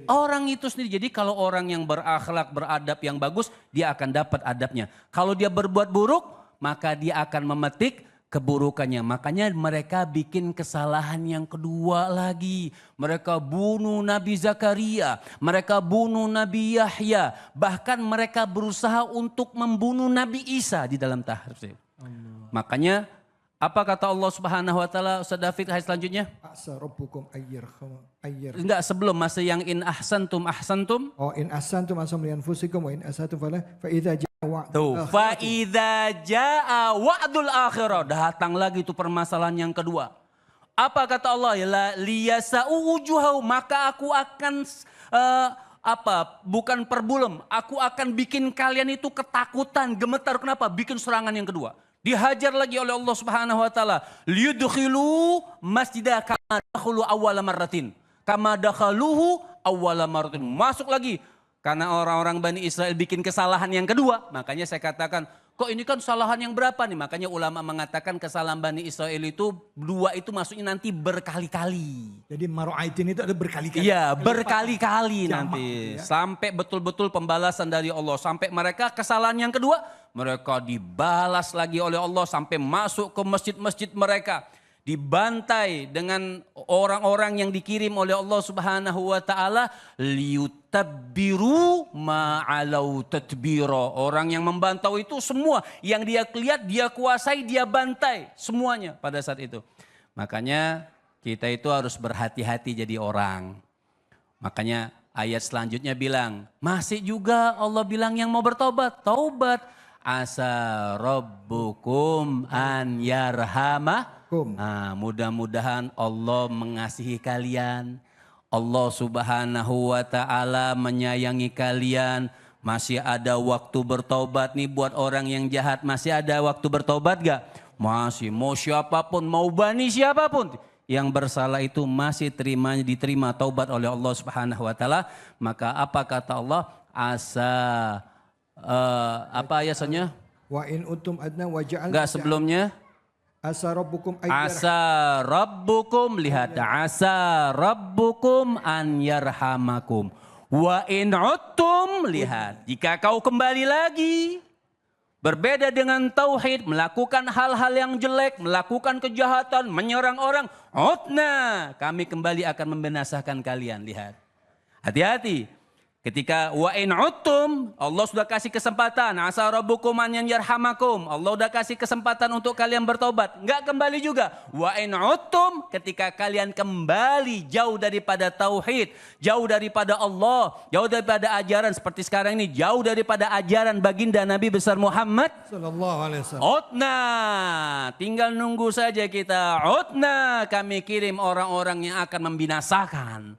Orang itu sendiri. Jadi kalau orang yang berakhlak, beradab yang bagus, dia akan dapat adabnya. Kalau dia berbuat buruk, maka dia akan memetik keburukannya. Makanya mereka bikin kesalahan yang kedua lagi. Mereka bunuh Nabi Zakaria, mereka bunuh Nabi Yahya, bahkan mereka berusaha untuk membunuh Nabi Isa di dalam tahrir. Makanya apa kata Allah Subhanahu wa taala, Ustaz David ayat selanjutnya? Enggak, sebelum masih yang in ahsantum. Oh, in ahsantum li anfusikum wa in asatum fala fa idza jaa wa'dul akhirah. Datang lagi itu permasalahan yang kedua. Apa kata Allah? Liyasa'u wujuhau, maka aku akan bukan perbulem. Aku akan bikin kalian itu ketakutan, gemetar. Kenapa? Bikin serangan yang kedua. Dihajar lagi oleh Allah Subhanahu wa taala. Liyudkhilu masjidah kama dakhulu awwala marratin. Kama dakhaluhu awwala marratin. Masuk lagi. Karena orang-orang Bani Israel bikin kesalahan yang kedua. Makanya saya katakan, kok ini kan kesalahan yang berapa nih? Makanya ulama mengatakan kesalahan Bani Israel itu dua itu maksudnya nanti berkali-kali. Jadi maru'aitin itu ada berkali-kali. Iya, berkali-kali nanti. Ya. Sampai betul-betul pembalasan dari Allah. Sampai mereka kesalahan yang kedua, mereka dibalas lagi oleh Allah sampai masuk ke masjid-masjid mereka. Dibantai dengan orang-orang yang dikirim oleh Allah Subhanahu wa taala, liyutabbiru ma'alau tadbira. Orang yang membantau itu semua yang dia lihat, dia kuasai, dia bantai semuanya pada saat itu. Makanya kita itu harus berhati-hati jadi orang. Makanya Ayat selanjutnya bilang, masih juga Allah bilang yang mau bertobat, taubat. Asa rabbukum an yarhamakum. Nah, mudah-mudahan Allah mengasihi kalian. Allah Subhanahu wa taala menyayangi kalian. Masih ada waktu bertobat nih buat orang yang jahat. Masih ada waktu bertobat gak? Masih, mau siapapun, mau bani siapapun yang bersalah itu masih diterima taubat oleh Allah Subhanahu wa taala. Maka apa kata Allah? Asa apa ayatnya? Wa in utum adna wa ja'al. Enggak, sebelumnya. Asa rabbukum Asa rabbukum, lihat, asa rabbukum an yarhamakum. Wa in uttum, lihat, jika kau kembali lagi berbeda dengan tauhid, melakukan hal-hal yang jelek, melakukan kejahatan, menyerang orang, utna, kami kembali akan membinasakan kalian. Lihat, hati-hati. Ketika wa in uttum, Allah sudah kasih kesempatan. Asa rabbukum an yarhamakum. Allah sudah kasih kesempatan untuk kalian bertobat. Enggak kembali juga. Wa in uttum, ketika kalian kembali jauh daripada tauhid, jauh daripada Allah, jauh daripada ajaran seperti sekarang ini, jauh daripada ajaran baginda Nabi besar Muhammad sallallahu alaihi wasallam. Utna, tinggal nunggu saja kita. Utna, kami kirim orang-orang yang akan membinasakan.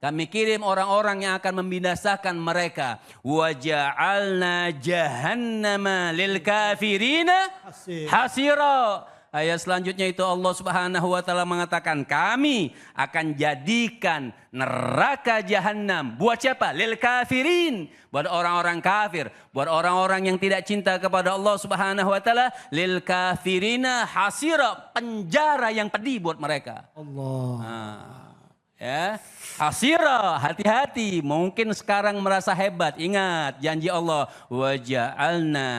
Kami kirim orang-orang yang akan membinasakan mereka. Wa ja'alna jahannama lil kafirina hasira. Ayat selanjutnya itu Allah Subhanahu wa taala mengatakan, kami akan jadikan neraka jahanam buat siapa? Lil kafirin, buat orang-orang kafir, buat orang-orang yang tidak cinta kepada Allah Subhanahu wa taala. Lil kafirina hasira, penjara yang pedih buat mereka. Allah. Ya, hasira, hati-hati. Mungkin sekarang merasa hebat. Ingat janji Allah, wa ja'alna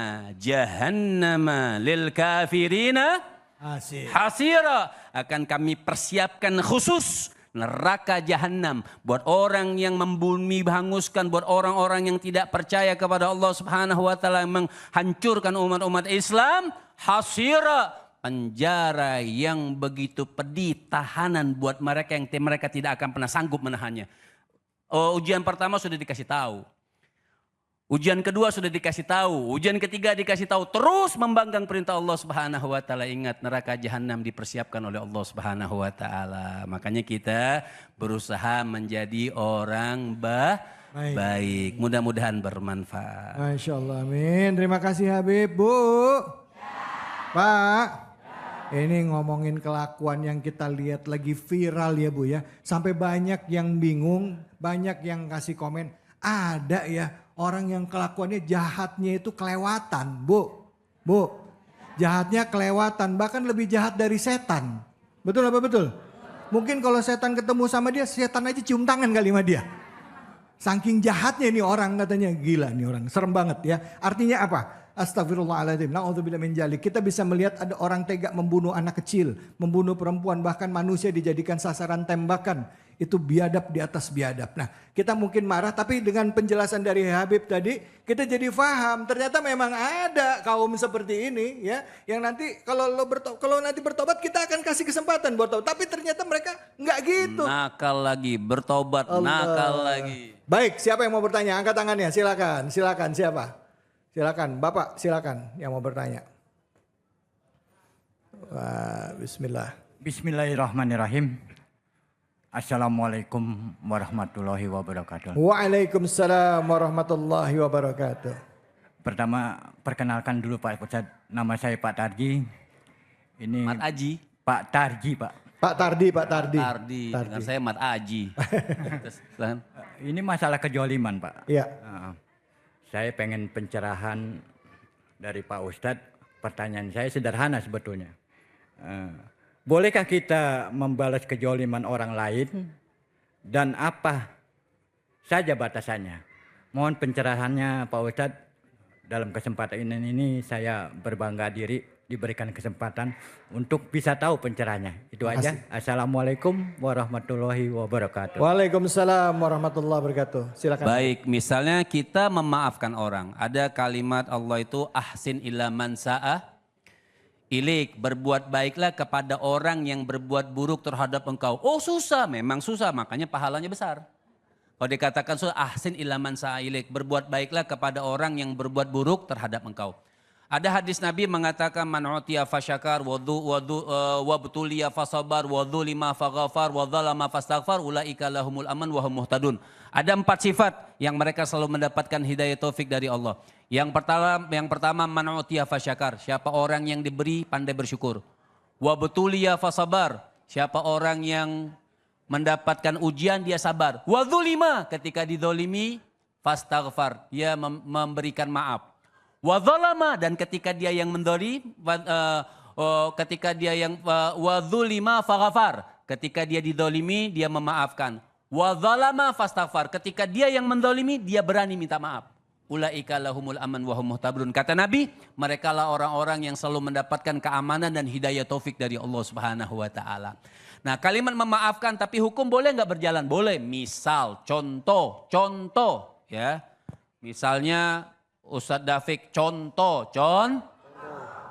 jahannama lil kafirina hasira. Akan kami persiapkan khusus neraka jahanam buat orang yang membumi, hanguskan, buat orang-orang yang tidak percaya kepada Allah Subhanahu wa taala, menghancurkan umat-umat Islam. Hasira, penjara yang begitu pedih, tahanan buat mereka yang mereka tidak akan pernah sanggup menahannya. Ujian pertama sudah dikasih tahu. Ujian kedua sudah dikasih tahu. Ujian ketiga dikasih tahu. Terus membanggang perintah Allah Subhanahu wa taala. Ingat, neraka jahanam dipersiapkan oleh Allah Subhanahu wa taala. Makanya kita berusaha menjadi orang baik. Mudah-mudahan bermanfaat. Masya Allah, amin. Terima kasih Habib. Bu. Pak. Ini ngomongin kelakuan yang kita lihat lagi viral ya Bu ya. Sampai banyak yang bingung, banyak yang kasih komen. Ada ya orang yang kelakuannya jahatnya itu kelewatan Bu. Bu, jahatnya kelewatan, bahkan lebih jahat dari setan. Betul apa betul? Mungkin kalau setan ketemu sama dia, setan aja cium tangan kali sama dia. Saking jahatnya nih orang, katanya gila nih orang, serem banget ya. Artinya apa? Astagfirullahaladzim, na'udzubillah min dzalik. Kita bisa melihat ada orang tega membunuh anak kecil, membunuh perempuan, bahkan manusia dijadikan sasaran tembakan. Itu biadab di atas biadab. Nah, kita mungkin marah, tapi dengan penjelasan dari Habib tadi, kita jadi paham. Ternyata memang ada kaum seperti ini, ya, yang nanti kalau nanti bertobat kita akan kasih kesempatan buat tobat. Tapi ternyata mereka nggak gitu. Nakal lagi, bertobat, Allah. nakal lagi. Baik, siapa yang mau bertanya? Angkat tangannya, silakan, silakan. Siapa? Silakan, Bapak, silakan yang mau bertanya. Wah, bismillah. Bismillahirrahmanirrahim. Assalamualaikum warahmatullahi wabarakatuh. Waalaikumsalam warahmatullahi wabarakatuh. Pertama, perkenalkan dulu Pak Ustadz. Nama saya Pak Tarji. Ini Mat Aji. Pak Tarji, Pak. Pak Tardi, Pak Tardi. Tardi. Dengan saya Mat Aji. Ini masalah kejoliman, Pak. Iya. Saya pengen pencerahan dari Pak Ustadz. Pertanyaan saya sederhana sebetulnya. Bolehkah kita membalas kejoliman orang lain? Dan apa saja batasannya? Mohon pencerahannya Pak Ustadz. Dalam kesempatan ini saya berbangga diri diberikan kesempatan untuk bisa tahu pencerahannya. Itu aja. Assalamualaikum warahmatullahi wabarakatuh. Waalaikumsalam warahmatullahi wabarakatuh. Silakan. Baik, misalnya kita memaafkan orang. Ada kalimat Allah itu ahsin ila man sa'a ilik, berbuat baiklah kepada orang yang berbuat buruk terhadap engkau. Oh susah, memang susah, makanya pahalanya besar. Kalau dikatakan surah ahsin ilaman sa'ilik, berbuat baiklah kepada orang yang berbuat buruk terhadap engkau. Ada hadis Nabi mengatakan man utiya fasyakar wa butuliya fasabar wa dzulima faghafar wa dzalama fastaghfar ulaika lahumul aman wa hum muhtadun. Ada 4 sifat yang mereka selalu mendapatkan hidayah taufik dari Allah. Yang pertama man utiya fasyakar, siapa orang yang diberi pandai bersyukur. Wa butuliya fasabar, siapa orang yang mendapatkan ujian dia sabar. Wa dzulima, ketika didolimi fastaghfar, dia memberikan maaf. Wa dzalama, dan ketika dia yang mendoli, ketika dia yang wa dzulima faghafar, ketika dia didolimi dia memaafkan. Wa dzalama fastaghfar, ketika dia yang mendolimi dia berani minta maaf. Ulaika lahumul aman wa hum muhtadun. Kata Nabi, mereka lah orang-orang yang selalu mendapatkan keamanan dan hidayah taufik dari Allah Subhanahu wa taala. Nah, kalimat memaafkan tapi hukum boleh nggak berjalan? Boleh. Misal, contoh ya. Misalnya Ustadz Dafiq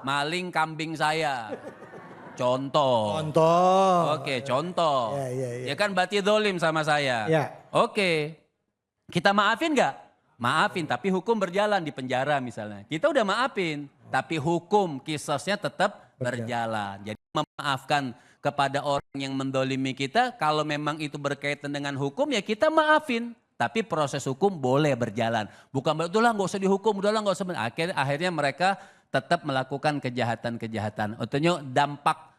maling kambing saya. Contoh. Oke, contoh. Ya kan berarti dolim sama saya. Ya. Oke. Kita maafin nggak? Maafin, tapi hukum berjalan di penjara misalnya. Kita udah maafin, tapi hukum kisosnya tetap berjalan. Jadi memaafkan kepada orang yang mendolimi kita, kalau memang itu berkaitan dengan hukum ya kita maafin. Tapi proses hukum boleh berjalan. Bukan udahlah nggak usah dihukum, udahlah nggak usah. Akhirnya mereka tetap melakukan kejahatan-kejahatan. Artinya dampak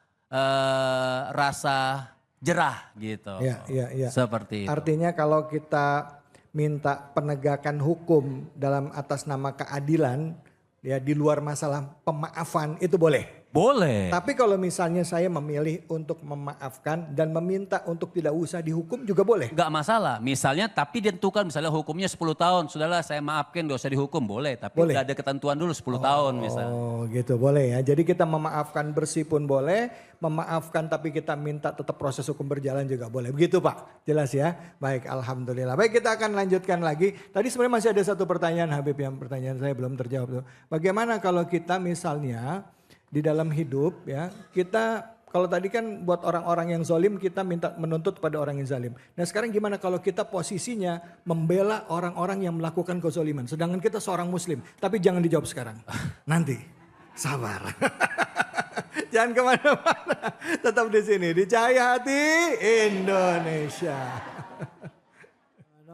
rasa jerah gitu. Ya. Seperti itu. Artinya kalau kita minta penegakan hukum dalam atas nama keadilan, ya di luar masalah pemaafan itu boleh. Boleh. Tapi kalau misalnya saya memilih untuk memaafkan dan meminta untuk tidak usah dihukum juga boleh. Gak masalah. Misalnya tapi ditentukan misalnya hukumnya 10 tahun. Sudahlah saya maafkan gak usah dihukum. Boleh. Tapi boleh. Udah ada ketentuan dulu 10 tahun misalnya. Oh gitu boleh ya. Jadi kita memaafkan bersih pun boleh. Memaafkan tapi kita minta tetap proses hukum berjalan juga boleh. Begitu Pak. Jelas ya. Baik Alhamdulillah. Baik kita akan lanjutkan lagi. Tadi sebenarnya masih ada satu pertanyaan Habib yang pertanyaan saya belum terjawab. Bagaimana kalau kita misalnya di dalam hidup ya kita kalau tadi kan buat orang-orang yang zalim kita minta menuntut pada orang yang zalim. Nah sekarang gimana kalau kita posisinya membela orang-orang yang melakukan kezaliman. Sedangkan kita seorang muslim. Tapi jangan dijawab sekarang. Nanti. Sabar. Jangan kemana-mana. Tetap di sini. Di Cahaya Hati Indonesia.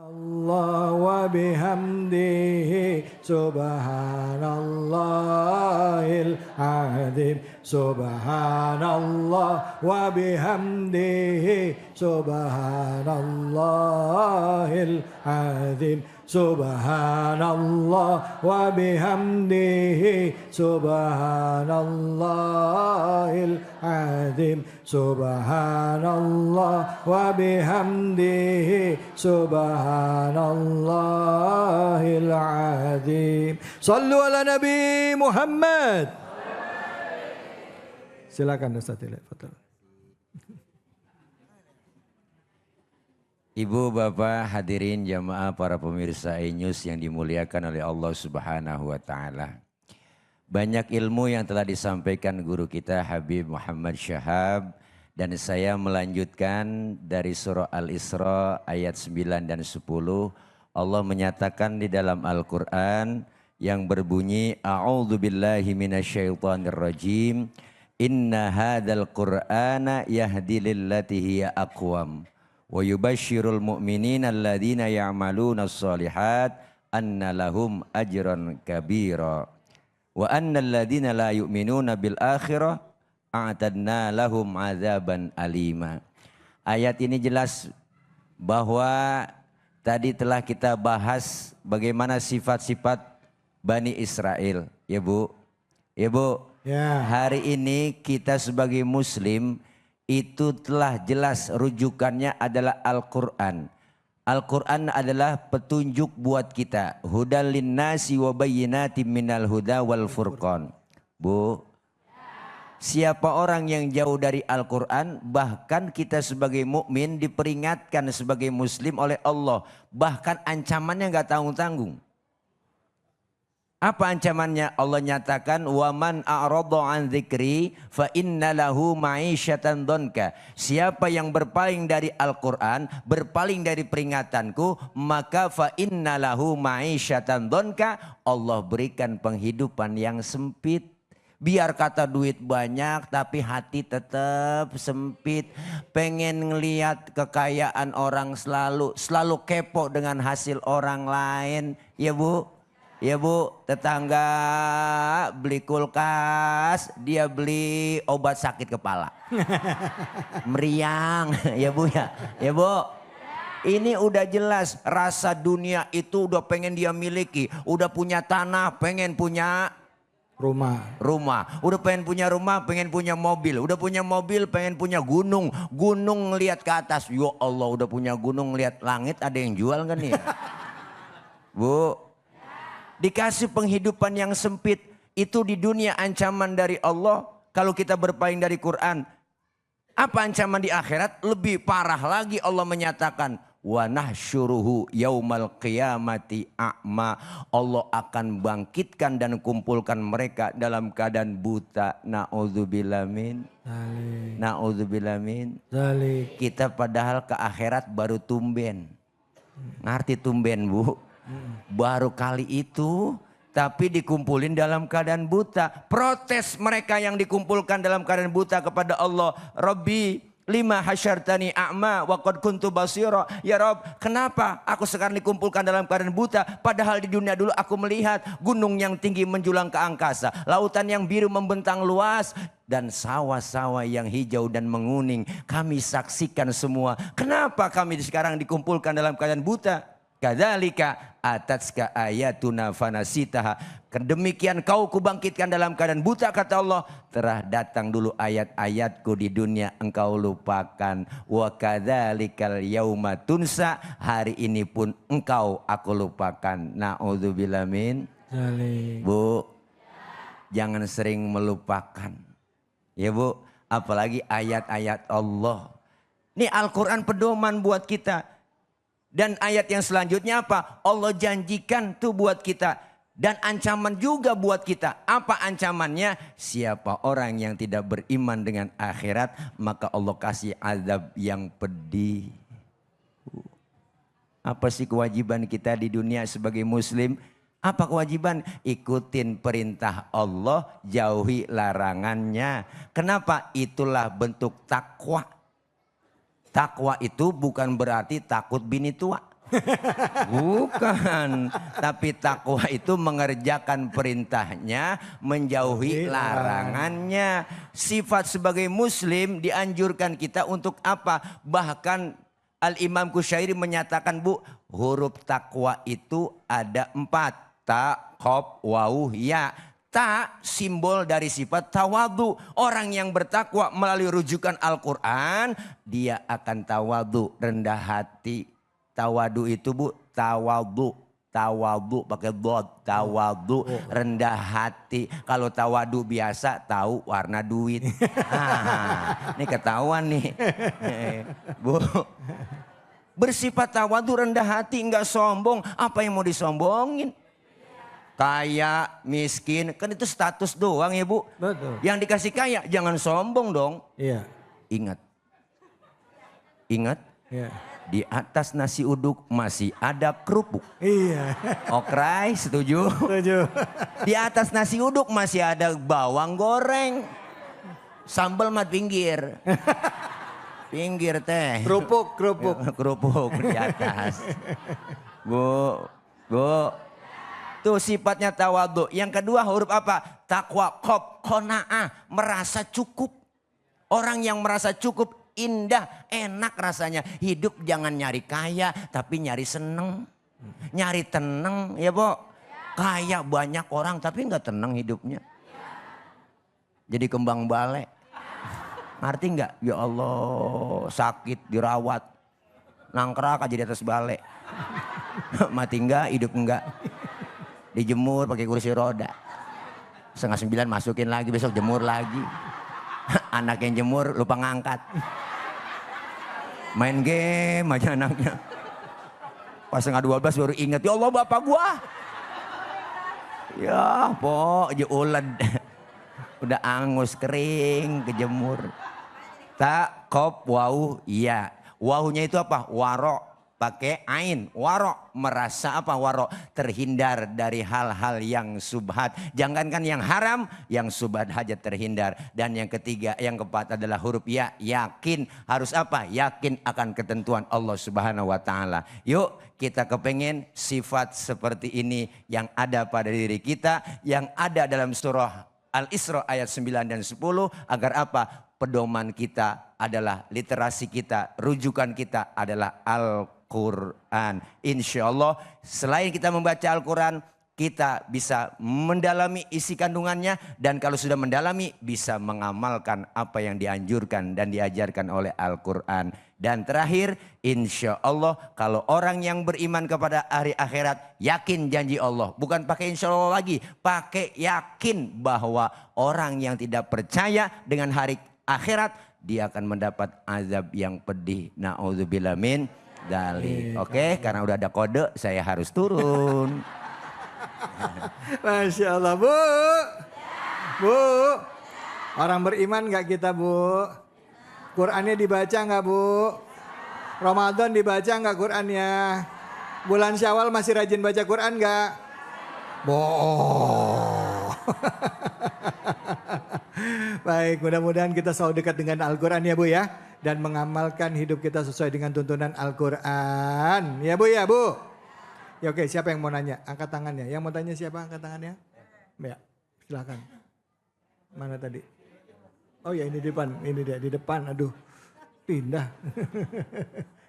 Allah wa bihamdihi subhanallahil azim subhanallah wa bihamdihi subhanallahil azim subhanallah wa bihamdihi subhanallahil azim subhanallah wa bihamdihi subhanallahil azim. Sallu ala Nabi Muhammad. Silakan Ustaz Ile. Ibu, Bapak, hadirin jamaah para pemirsa iNews yang dimuliakan oleh Allah Subhanahu wa taala. Banyak ilmu yang telah disampaikan guru kita Habib Muhammad Syahab dan saya melanjutkan dari surah Al-Isra ayat 9 dan 10. Allah menyatakan di dalam Al-Qur'an yang berbunyi a'udzubillahi minasyaitonirrajim inna hadzal qur'ana yahdi lillati hiya aqwam. Wa yubashshirul mu'minina alladzina ya'maluna shalihat anna lahum ajran kabira wa annal ladzina la yu'minuna bil akhirah a'tadna lahum azaban alima. Ayat ini jelas bahwa tadi telah kita bahas bagaimana sifat-sifat Bani Israel, ya Bu. Ya Bu. Ya. Hari ini kita sebagai muslim itu telah jelas rujukannya adalah Al-Quran. Al-Quran adalah petunjuk buat kita. Hudal linnasi wa bayyinatin minal huda wal furqan. Bu, siapa orang yang jauh dari Al-Quran, bahkan kita sebagai mukmin diperingatkan sebagai muslim oleh Allah. Bahkan ancamannya gak tanggung-tanggung. Apa ancamannya? Allah nyatakan waman a'rada an dzikri fa innalahu ma'isyatan dhanka. Siapa yang berpaling dari Al-Qur'an, berpaling dari peringatanku, maka fa innalahu ma'isyatan dhanka, Allah berikan penghidupan yang sempit. Biar kata duit banyak tapi hati tetap sempit. Pengen ngelihat kekayaan orang, selalu kepo dengan hasil orang lain. Ya Bu? Ya Bu, tetangga beli kulkas, dia beli obat sakit kepala. Meriang, ya Bu ya. Ya Bu. Ini udah jelas rasa dunia itu udah pengen dia miliki. Udah punya tanah, pengen punya rumah. Udah pengen punya rumah, pengen punya mobil. Udah punya mobil, pengen punya gunung. Gunung ngelihat ke atas. Ya Allah, udah punya gunung ngelihat langit, ada yang jual kan nih? Bu. Dikasih penghidupan yang sempit. Itu di dunia ancaman dari Allah. Kalau kita berpaling dari Quran. Apa ancaman di akhirat? Lebih parah lagi Allah menyatakan. Wa nahsyuruhu yaumal qiyamati a'ma. Allah akan bangkitkan dan kumpulkan mereka dalam keadaan buta. Na'udzubillah min. Na'udzubillah min. Kita padahal ke akhirat baru tumben. Ngerti tumben Bu? Baru kali itu tapi dikumpulin dalam keadaan buta. Protes mereka yang dikumpulkan dalam keadaan buta kepada Allah. Rabbi lima hasyartani a'ma wa qad kuntu basira. Ya Rabb, kenapa aku sekarang dikumpulkan dalam keadaan buta, padahal di dunia dulu aku melihat gunung yang tinggi menjulang ke angkasa, lautan yang biru membentang luas, dan sawah-sawah yang hijau dan menguning. Kami saksikan semua. Kenapa kami sekarang dikumpulkan dalam keadaan buta? Kadzalika atatska ayatuna fanasitaha. Demikian kau kubangkitkan dalam keadaan buta, kata Allah. Telah datang dulu ayat-ayatku di dunia, engkau lupakan. Wa kadzalikal yauma tunsa. Hari ini pun engkau aku lupakan. Na'udzubillah min. Bu, jangan sering melupakan. Ya Bu, apalagi ayat-ayat Allah. Ini Al-Quran pedoman buat kita. Dan ayat yang selanjutnya apa? Allah janjikan tuh buat kita. Dan ancaman juga buat kita. Apa ancamannya? Siapa orang yang tidak beriman dengan akhirat, maka Allah kasih azab yang pedih. Apa sih kewajiban kita di dunia sebagai muslim? Apa kewajiban? Ikutin perintah Allah, jauhi larangannya. Kenapa? Itulah bentuk takwa. Takwa itu bukan berarti takut bini tua. Bukan. Tapi takwa itu mengerjakan perintahnya, menjauhi larangannya. Sifat sebagai muslim dianjurkan kita untuk apa? Bahkan Al-Imam Kusyairi menyatakan, Bu, huruf takwa itu ada 4. Ta, qaf, waw, ya. Ta simbol dari sifat tawadu. Orang yang bertakwa melalui rujukan Al-Quran, dia akan tawadu, rendah hati. Tawadu itu Bu, tawadu. Tawadu pakai dot, tawadu, rendah hati. Kalau tawadu biasa tahu warna duit. Ini ketahuan nih. Bu, bersifat tawadu, rendah hati, enggak sombong. Apa yang mau disombongin? Kaya, miskin, kan itu status doang ya Bu. Betul. Yang dikasih kaya jangan sombong dong. Iya. Ingat. Ingat. Iya. Di atas nasi uduk masih ada kerupuk. Iya. Okray, setuju? Setuju. Di atas nasi uduk masih ada bawang goreng. Sambal mat pinggir. Pinggir teh. Kerupuk. Kerupuk di atas. Bu. Tuh sifatnya tawadu. Yang kedua huruf apa? Takwa, qaf, qanaah, merasa cukup. Orang yang merasa cukup, indah, enak rasanya. Hidup jangan nyari kaya, tapi nyari seneng. Nyari tenang, ya Bu. Kaya banyak orang, tapi nggak tenang hidupnya. Jadi kembang balai. Ngerti nggak? Ya Allah, sakit, dirawat. Nangkrak aja di atas balai. Mati enggak, hidup enggak. Dijemur pakai kursi roda. 8:30 masukin lagi, besok jemur lagi. Anak yang jemur lupa ngangkat. Main game aja anaknya. Pas 11:30 baru ingat, ya Allah bapak gua. Ya, po, uled. Udah angus kering, kejemur. Tak, kop, wau, iya. Waunya itu apa? Warok. Pakai ain, warok. Merasa apa warok? Terhindar dari hal-hal yang subhat. Jangankan yang haram, yang subhat saja terhindar. Dan yang ketiga, yang keempat adalah huruf ya. Yakin. Harus apa? Yakin akan ketentuan Allah Subhanahu wa Ta'ala. Yuk kita kepengen sifat seperti ini yang ada pada diri kita. Yang ada dalam surah Al-Isra ayat 9 dan 10. Agar apa? Pedoman kita adalah literasi kita. Rujukan kita adalah Al-Quran. Insya Allah selain kita membaca Al-Quran, kita bisa mendalami isi kandungannya. Dan kalau sudah mendalami, bisa mengamalkan apa yang dianjurkan dan diajarkan oleh Al-Quran. Dan terakhir, insya Allah kalau orang yang beriman kepada hari akhirat, yakin janji Allah. Bukan pakai insya Allah lagi, pakai yakin bahwa orang yang tidak percaya dengan hari akhirat, dia akan mendapat azab yang pedih. Na'udzubillah min dzalik. Oke, karena udah ada kode, saya harus turun. Masya Allah, Bu. Bu, orang beriman nggak kita, Bu? Qurannya dibaca nggak, Bu? Ramadan dibaca nggak Qurannya? Bulan Syawal masih rajin baca Quran nggak? Bohong. Baik, mudah-mudahan kita selalu dekat dengan Al-Quran ya Bu ya. Dan mengamalkan hidup kita sesuai dengan tuntunan Al-Quran. Ya Bu ya Bu. Ya oke, siapa yang mau nanya? Angkat tangannya. Yang mau tanya siapa? Angkat tangannya. Ya, silakan. Mana tadi? Oh ya ini di depan, ini dia di depan. Aduh, pindah.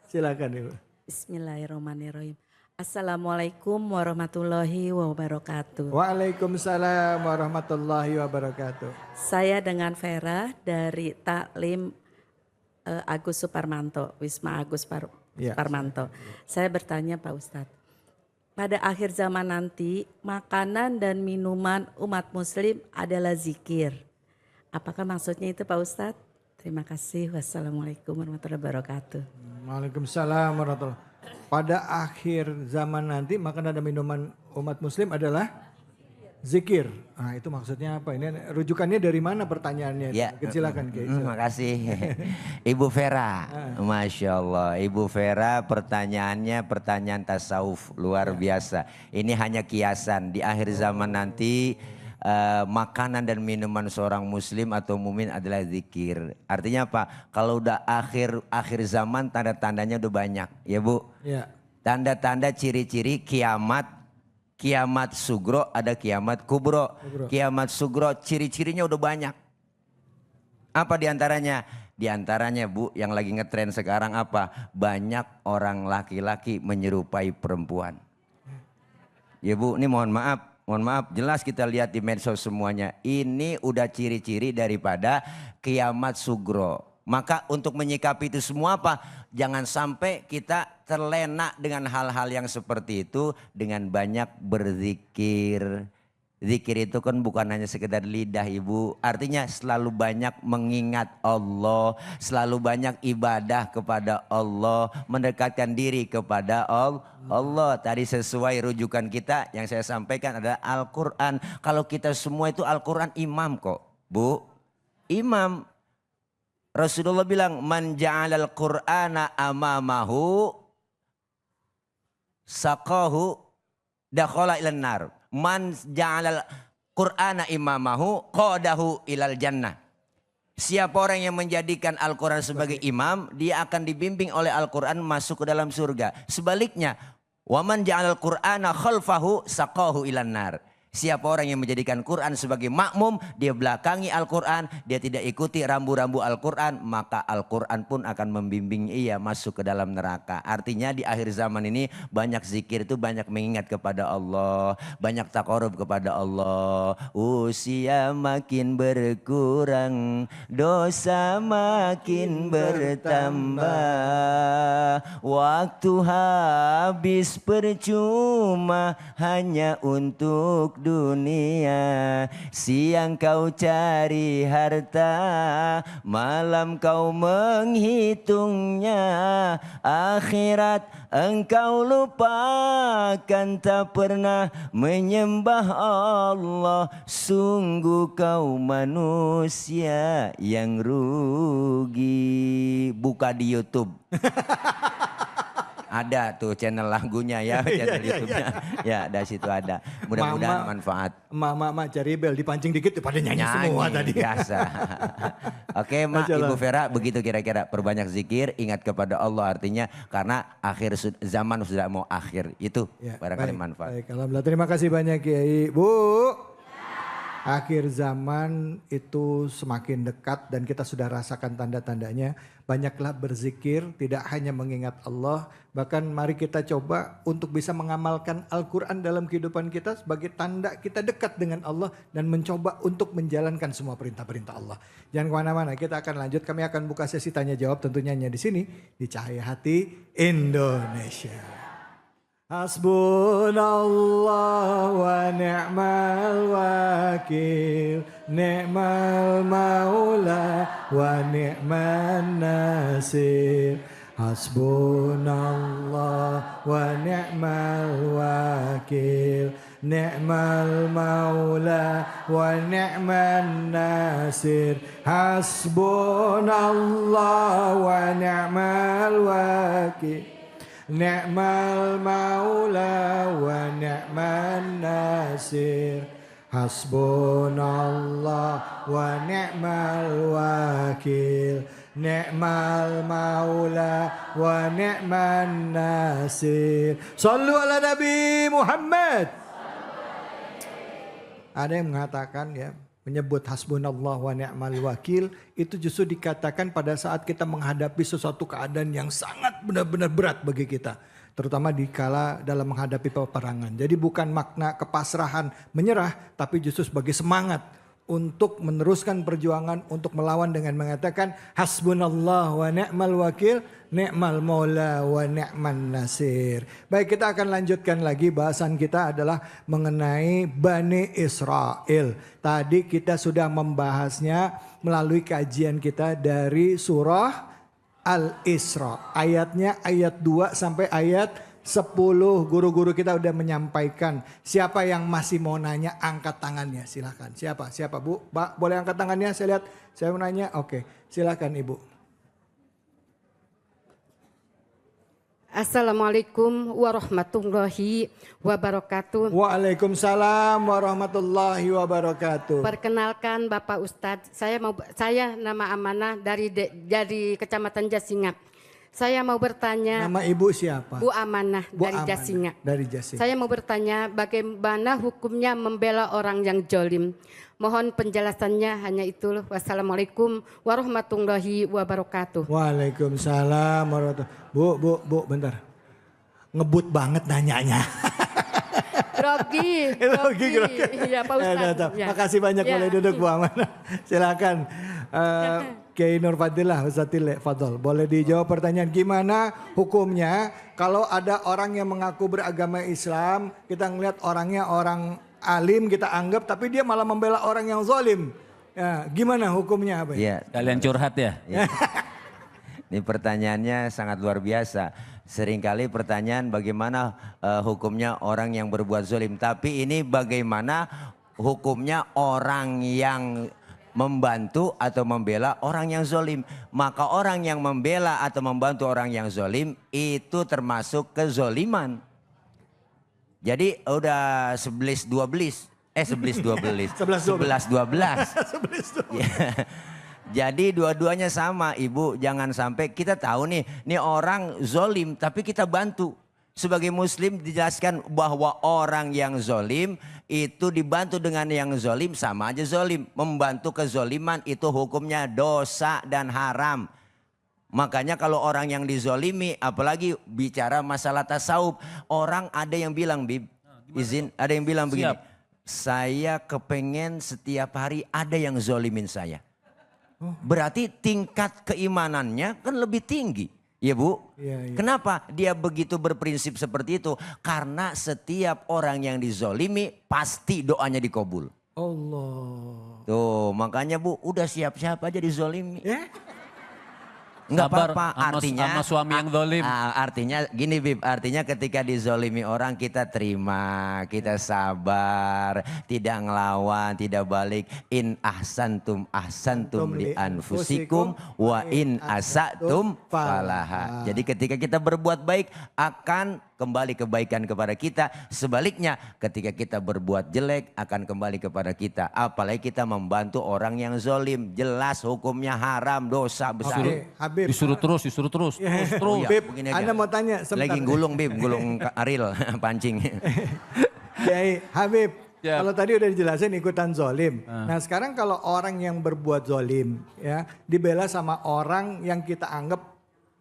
Silakan Ibu. Bismillahirrahmanirrahim. Assalamualaikum warahmatullahi wabarakatuh. Waalaikumsalam warahmatullahi wabarakatuh. Saya dengan Vera dari Taklim Agus Suparmanto, Wisma Agus Ya. Suparmanto. Saya bertanya Pak Ustadz, pada akhir zaman nanti makanan dan minuman umat muslim adalah zikir. Apakah maksudnya itu Pak Ustadz? Terima kasih. Wassalamualaikum warahmatullahi wabarakatuh. Waalaikumsalam warahmatullahi wabarakatuh. Pada akhir zaman nanti makanan dan minuman umat muslim adalah zikir. Nah itu maksudnya apa? Ini rujukannya dari mana pertanyaannya? Ya, Silakan Kiai. makasih. Ibu Vera, Masya Allah. Ibu Vera pertanyaannya pertanyaan tasawuf luar biasa. Ini hanya kiasan. Di akhir zaman nanti makanan dan minuman seorang muslim atau mumin adalah zikir. Artinya apa? Kalau udah akhir zaman tanda-tandanya udah banyak. Ya Bu? Ya. Tanda-tanda ciri-ciri kiamat. Kiamat sugro ada kiamat kubro. Kiamat sugro ciri-cirinya udah banyak. Apa diantaranya? Diantaranya Bu yang lagi ngetren sekarang apa? Banyak orang laki-laki menyerupai perempuan. Ya Bu ini mohon maaf jelas kita lihat di medsos semuanya. Ini udah ciri-ciri daripada kiamat sugro. Maka untuk menyikapi itu semua apa? Jangan sampai kita terlena dengan hal-hal yang seperti itu dengan banyak berzikir. Zikir itu kan bukan hanya sekedar lidah Ibu. Artinya selalu banyak mengingat Allah. Selalu banyak ibadah kepada Allah. Mendekatkan diri kepada Allah. Tadi sesuai rujukan kita yang saya sampaikan adalah Al-Quran. Kalau kita semua itu Al-Quran imam kok Bu. Imam. Rasulullah bilang man ja'alal Qur'ana amamahu saqahu dakhala ilan nar. Man ja'alal Qur'ana imamahu qadahu ilal jannah. Siapa orang yang menjadikan Al-Quran sebagai imam, dia akan dibimbing oleh Al-Quran masuk ke dalam surga. Sebaliknya, waman ja'alal Qur'ana khalfahu saqahu ilan nar. Siapa orang yang menjadikan Quran sebagai makmum, dia belakangi Al-Quran, dia tidak ikuti rambu-rambu Al-Quran, maka Al-Quran pun akan membimbing ia masuk ke dalam neraka. Artinya di akhir zaman ini banyak zikir itu banyak mengingat kepada Allah, banyak taqarrub kepada Allah. Usia makin berkurang, dosa makin bertambah. waktu habis percuma hanya untuk dunia. Siang kau cari harta, malam kau menghitungnya. Akhirat engkau lupakan, tak pernah menyembah Allah. Sungguh kau manusia yang rugi. Buka di YouTube. Ada tuh channel lagunya ya, channel YouTube-nya. Ya, dari situ ada. Mudah-mudahan manfaat. Mak cari bel dipancing dikit pada nyanyi semua tadi. Biasa. Oke, Mak, Ibu Vera, begitu kira-kira. Perbanyak zikir, ingat kepada Allah, artinya karena akhir zaman sudah mau akhir. Itu Ya, barangkali baik, manfaat. baik. Alhamdulillah, terima kasih banyak Kiai. Bu, akhir zaman itu semakin dekat dan kita sudah rasakan tanda-tandanya. Banyaklah berzikir, tidak hanya mengingat Allah. Bahkan mari kita coba untuk bisa mengamalkan Al-Quran dalam kehidupan kita sebagai tanda kita dekat dengan Allah dan mencoba untuk menjalankan semua perintah-perintah Allah. Jangan kemana-mana, kita akan lanjut. Kami akan buka sesi tanya jawab tentunya hanya di sini di Cahaya Hati Indonesia. Hasbunallah wa ni'mal wakil, ni'mal maula wa ni'man nasir. Hasbunallah wa ni'mal wakil, ni'mal maula wa ni'man nasir. Hasbunallah wa ni'mal wakil, ni'mal maula wa ni'man nasir. Hasbunallah wa ni'mal wakil, ni'mal maula wa ni'man nasir. Sallu ala Nabi Muhammad. Ada yang mengatakan ya, menyebut hasbunallah wa ni'mal wakil itu justru dikatakan pada saat kita menghadapi sesuatu keadaan yang sangat benar-benar berat bagi kita. Terutama dikala dalam menghadapi peperangan. Jadi bukan makna kepasrahan menyerah, tapi justru sebagai semangat untuk meneruskan perjuangan untuk melawan dengan mengatakan hasbunallah wa ni'mal wakil, ni'mal maula wa ni'man nasir. Baik, kita akan lanjutkan lagi, bahasan kita adalah mengenai Bani Israel. Tadi kita sudah membahasnya melalui kajian kita dari surah Al-Isra. Ayatnya ayat 2 sampai ayat 10. Guru-guru kita udah menyampaikan. Siapa yang masih mau nanya angkat tangannya, silahkan. Siapa Bu? Mbak boleh angkat tangannya, saya lihat. Saya mau nanya, oke silahkan Ibu. Assalamualaikum warahmatullahi wabarakatuh. Waalaikumsalam warahmatullahi wabarakatuh. Perkenalkan Bapak Ustadz, saya nama Amanah dari Kecamatan Jasinga. Saya mau bertanya. Nama Ibu siapa? Bu Amanah dari Amanah, Jasinga. Dari Jasinga. Saya mau bertanya bagaimana hukumnya membela orang yang jolim. Mohon penjelasannya, hanya itu. Wassalamualaikum warahmatullahi wabarakatuh. Waalaikumsalam warahmatullahi wabarakatuh. Bu, bentar. Ngebut banget nanyanya. Grogi. Iya Pak Ustadz. Ya. Makasih banyak, boleh duduk Bu Amanah. Silakan. Kiai Nur Fadilah, Ustadz Tile, Fadol. Boleh dijawab pertanyaan gimana hukumnya kalau ada orang yang mengaku beragama Islam, kita ngelihat orangnya orang alim kita anggap, tapi dia malah membela orang yang zalim. Ya, gimana hukumnya apa? Ya, Kalian curhat ya? Ini pertanyaannya sangat luar biasa. Seringkali pertanyaan bagaimana hukumnya orang yang berbuat zalim. Tapi ini bagaimana hukumnya orang yang membantu atau membela orang yang zalim. Maka orang yang membela atau membantu orang yang zalim itu termasuk kezoliman. Jadi udah 11-12. 11-12. 11-12. Jadi dua-duanya sama, Ibu. Jangan sampai kita tahu nih orang zolim tapi kita bantu. Sebagai muslim dijelaskan bahwa orang yang zolim itu dibantu dengan yang zolim sama aja zolim. Membantu kezoliman itu hukumnya dosa dan haram. Makanya kalau orang yang dizolimi, apalagi bicara masalah tasawuf, orang ada yang bilang, Bib, izin, ada yang bilang begini, saya kepengen setiap hari ada yang zolimin saya. Berarti tingkat keimanannya kan lebih tinggi. Iya Bu? Iya, iya. Kenapa dia begitu berprinsip seperti itu? Karena setiap orang yang dizolimi pasti doanya dikabul. Allah. Tuh makanya Bu udah siap-siap aja dizolimi. Ya? Enggak Sabar apa-apa, sama- artinya sama suami yang zalim. Artinya gini Bib, artinya ketika dizolimi orang kita terima, kita sabar, tidak ngelawan, tidak balik. In ahsantum ahsantum li anfusikum wa in asatum falaha. Jadi ketika kita berbuat baik akan kembali kebaikan kepada kita. Sebaliknya ketika kita berbuat jelek akan kembali kepada kita. Apalagi kita membantu orang yang zolim. Jelas hukumnya haram, dosa besar. Habib. Disuruh terus. Terus. Oh, Bib, begini aja. Anda mau tanya sebentar. Lagi gulung Bib, gulung Aril pancing. Kiai Habib, Ya. kalau tadi udah dijelasin ikutan zolim. Nah sekarang kalau orang yang berbuat zolim ya dibela sama orang yang kita anggap